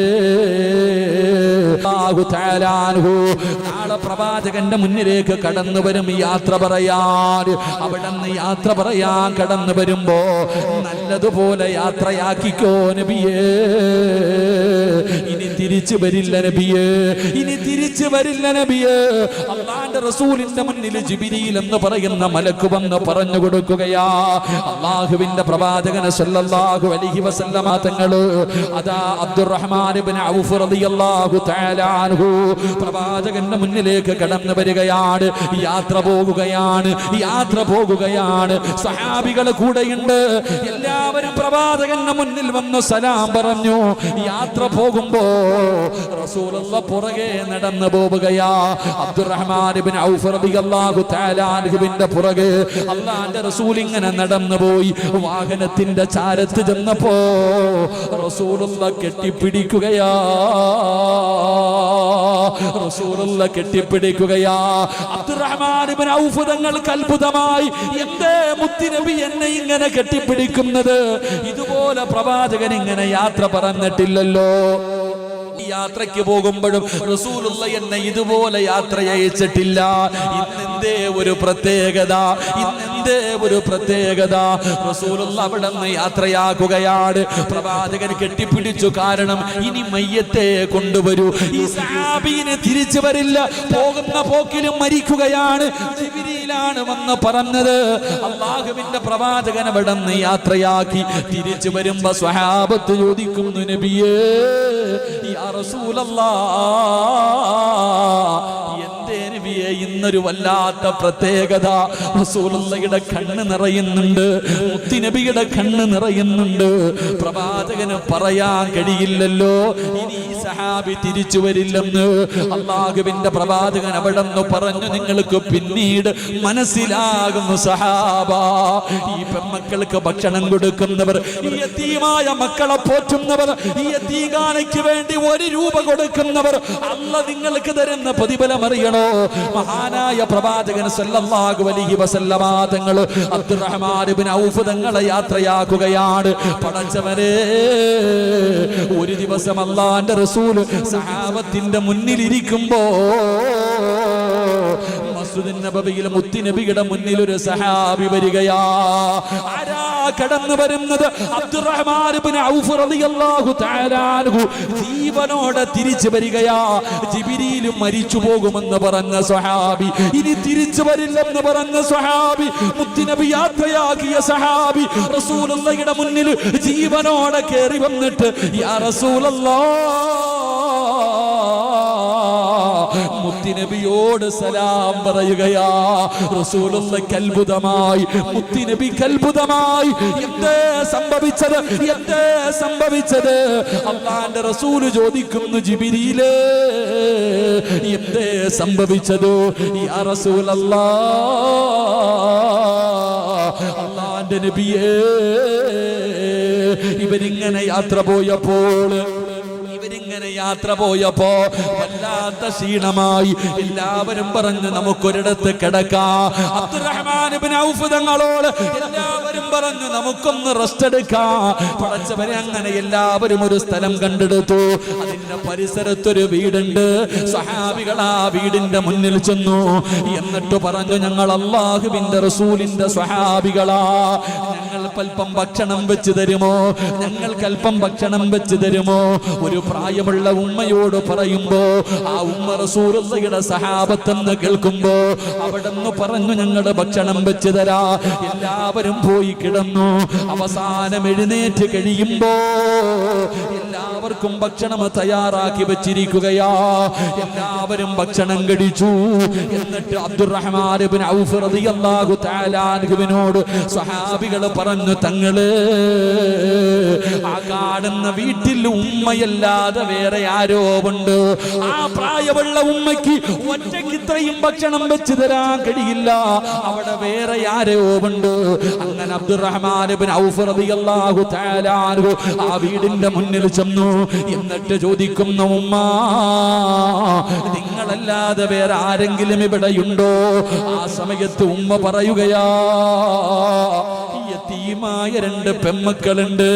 നാളെ പ്രവാചകന്റെ മുന്നിലേക്ക് കടന്നു വരും യാത്ര പറയാൻ. അവിടുന്ന് യാത്ര പറയാൻ കടന്നു വരുമ്പോ നല്ലതുപോലെ യാത്രയാക്കിക്കോ നബിയേ. ഇനി തിരിച്ചു വരില്ല നബിയേ, ഇനി തിരിച്ചു വരില്ല നബിയേ. അല്ലാഹുവിന്റെ റസൂലിന്റെ മുന്നിൽ ജിബ്രീൽ എന്ന് പറയുന്ന മലക്ക് വന്ന് പറഞ്ഞു കൊടുക്കുകയാ. അല്ലാഹുവിന്റെ പ്രവാചകൻ സല്ലല്ലാഹു അലൈഹി വസല്ലമ തങ്ങള് അതാ അബ്ദുറഹ്മാൻ ഇബ്നു ഔഫ് റളിയല്ലാഹു തആല അൻഹു പ്രവാചകന്റെ മുന്നിലേക്ക് കടന്നു വരികയാണ്. യാത്ര പോകുകയാണ്, യാത്ര പോകുകയാണ്. സഹാബികൾ കൂടെയുണ്ട്. എല്ലാവരും പ്രവാചകന്റെ മുന്നിൽ വന്ന് സലാം പറഞ്ഞു. യാത്ര പോകുമ്പോ റസൂലുള്ളാഹി പുറകെ നടന്നു പോവുകയാ. അബ്ദുറഹ്മാൻ ഇബ്നു ഔഫ് റളിയല്ലാഹു തആല അൻഹുവിന്റെ പുറകെ അല്ലാഹുവിന്റെ റസൂൽ ഇങ്ങനെ നടന്നു പോയി. വാഹനത്തിന്റെ ചാരത്ത് ചെന്നപ്പോ റസൂലുള്ളാഹി കെട്ടിപ്പിടിക്കുകയാ. റസൂലുള്ളാഹി കെട്ടിപ്പിടിക്കുകയാ. അബ്ദുറഹ്മാൻ ഇബ്നു ഔഫ് തങ്ങൾക്ക് അത്ഭുതമായി, എന്തേ മുത്തുനബി എന്നെ ഇങ്ങനെ കെട്ടിപ്പിടിക്കുന്നത്? ഇതുപോലെ പ്രവാചകൻ ഇങ്ങനെ യാത്ര പറഞ്ഞിട്ടില്ലല്ലോ. യാത്രയ്ക്ക് പോകുമ്പോഴും റസൂലുള്ളാഹി എന്നെ ഇതുപോലെ യാത്ര അയച്ചിട്ടില്ല. ഇന്നെന്തേ ഒരു പ്രത്യേകത, ഇന്നെന്തേ ഒരു പ്രത്യേകത? റസൂലുള്ളാഹി അവിടെ നിന്ന് യാത്രയാക്കുകയാണ്. പ്രവാചകൻ കെട്ടിപ്പിടിച്ചു. കാരണം ഇനി മയ്യത്തെ കൊണ്ടുവരൂ, ഈ സഹാബിനെ തിരിച്ചു വരില്ല, പോകുന്ന പോക്കിലും മരിക്കുകയാണ്. ജിബ്രീലാണ് വന്ന് പറഞ്ഞത്. അല്ലാഹുവിന്റെ പ്രവാചകൻ അവിടെ നിന്ന് യാത്രയാക്കി തിരിച്ചു വരുമ്പോ സ്വഹാബത്ത് ചോദിക്കുന്നു, നബിയേ യാ റസൂലല്ലാഹ്, എന്തേ നബിയേ ഇന്നൊരു വല്ലാത്ത പ്രത്യേകത? റസൂലുള്ളാഹിയുടെ കണ്ണ് നിറയുന്നുണ്ട്, മുത്തുനബിയുടെ കണ്ണ് നിറയുന്നുണ്ട്. പ്രവാചകന് പറയാൻ കഴിയില്ലല്ലോ ഇനി ഈ സഹാബി തിരിച്ചു വരില്ലെന്ന്. അല്ലാഹുവിന്റെ പ്രവാചകൻ അവിടെ നിന്ന് പറഞ്ഞു, നിങ്ങൾക്ക് പിന്നീട് മനസ്സിലാകുന്നു സഹാബ, ഈ പെൺമക്കൾക്ക് ഭക്ഷണം കൊടുക്കുന്നവർ, ഈ യതീമായ മക്കളെ പോറ്റുന്നവർ, ഈ യതീഖാനയ്ക്ക് വേണ്ടി 1 രൂപ കൊടുക്കുന്നവർ, അല്ലാഹ് നിങ്ങൾക്ക് തരുന്ന പ്രതിഫലം അറിയണോ? മഹാനായ പ്രവാചകൻ സല്ലല്ലാഹു അലൈഹി വസല്ലമ തങ്ങൾ അബ്ദുറഹ്മാൻ ഇബ്നു ഔഫ് തങ്ങളെ യാത്രയാക്കുകയാണ്. പടച്ചവനെ, ഒരു ദിവസം അല്ലാഹുവിന്റെ റസൂൽ സഹാബത്തിന്റെ മുന്നിലിരിക്കുമ്പോ മസ്ജിദുൻ നബവിയിൽ മുത്തുനബിയുടെ മുന്നിൽ ഒരു സഹാബി വരികയാ. ആരാ കടന്നു വരുന്നത്? അബ്ദുറഹ്മാൻ ഇബ്നു ഔഫ് റളിയല്ലാഹു തആല അൻഹു ജീവനോടെ തിരിച്ചു വരികയാ. ജിബ്രീൽ മരിച്ചു പോകുമെന്ന് പറഞ്ഞ സ്വഹാബി, ഇനി തിരിച്ചു വരില്ലെന്ന് പറഞ്ഞ സ്വഹാബി, മുത്തുനബി യാത്രയാക്കിയ സഹാബി റസൂലുള്ളാഹിയുടെ മുന്നിൽ ജീവനോടെ കയറി വന്നിട്ട്, യാ റസൂലല്ലാഹ്, മുത്തുനബിയോട് സലാം പറയുകയാ. റസൂലുള്ളാഹിക്ക് അത്ഭുതമായി, മുത്തുനബിക്ക് അത്ഭുതമായി. എന്തേ സംഭവിച്ചത്? എന്തേ സംഭവിച്ചത്? അല്ലാഹുവിന്റെ റസൂൽ ചോദിക്കുന്നു, ജിബ്രീലേ എന്തേ സംഭവിച്ചത്? യാ റസൂലല്ലാഹ്, അല്ലാഹുവിന്റെ നബിയേ, ഇവരിങ്ങനെ യാത്ര പോയപ്പോൾ വല്ലാത്ത ക്ഷീണമായി. എല്ലാവരും പറഞ്ഞു, നമുക്കൊരിടത്ത് കിടക്കാം. അബ്ദുറഹ്മാൻ ഇബ്നു ഔഫ് തങ്ങളോട് എല്ലാവരും പറഞ്ഞു, നമുക്കൊന്ന് റെസ്റ്റ് എടുക്കാം. പടച്ചവരെ, അങ്ങനെ എല്ലാവരും ഒരു സ്ഥലം കണ്ടെടുത്തു. അതിന്റെ പരിസരത്തൊരു വീടുണ്ട്. സഹാബികൾ ആ വീടിന്റെ മുന്നിൽ ചെന്നു. എന്നിട്ട് പറഞ്ഞു, ഞങ്ങൾ അല്ലാഹുവിന്റെ റസൂലിന്റെ സ്വഹാബികളാ, ഞങ്ങൾക്കൽപ്പം ഭക്ഷണം വെച്ച് തരുമോ? ഞങ്ങൾക്കൽപ്പം ഭക്ഷണം വെച്ച് തരുമോ? ഒരു പ്രായമുള്ള ഉമ്മയോട് പറയുമ്പോ ആ ഉമ്മ റസൂലുള്ളാഹിയുടെ സഹാബത്തെന്ന് കേൾക്കുമ്പോ അവിടെന്ന് പറഞ്ഞു, ഞങ്ങളുടെ ഭക്ഷണം വെച്ച് തരാ. എല്ലാവരും പോയി കിടന്നു. അവസാനം എഴുന്നേറ്റ് കഴിയുമ്പോ എല്ലാവർക്കും ഭക്ഷണം തയ്യാറാക്കി വെച്ചിരിക്കുകയാ. എല്ലാവരും ഭക്ഷണം കഴിച്ചു. എന്നിട്ട് അബ്ദുറഹ്മാൻ ഇബ്നു ഔഫ് റളിയല്ലാഹു തആല അൻഹുവിനോട് സ്വഹാബികൾ പറഞ്ഞു, തങ്ങള് ആ കാണുന്ന വീട്ടിൽ ഉമ്മയല്ലാതെ വേറെ ആരോ ഉണ്ട്. ആ പ്രായമുള്ള ഉമ്മയ്ക്ക് ഒറ്റയ്ക്ക് ഇത്രയും ഭക്ഷണം വെച്ച് തരാൻ കഴിയില്ല. അവിടെ വേറെ ആരോ ഉണ്ട്. അങ്ങനെ അബ്ദുറഹ്മാൻ ഇബ്നു ഔഫ് റളിയല്ലാഹു തആല അൻഹു ആ വീടിന്റെ മുന്നിൽ ചെന്നു. എന്നിട്ട് ചോദിക്കുന്നു, ഉമ്മ, നിങ്ങളല്ലാതെ വേറെ ആരെങ്കിലും ഇവിടെയുണ്ടോ? ആ സമയത്ത് ഉമ്മ പറയുകയാ, യതീമായ 2 പെൺമക്കളുണ്ട്.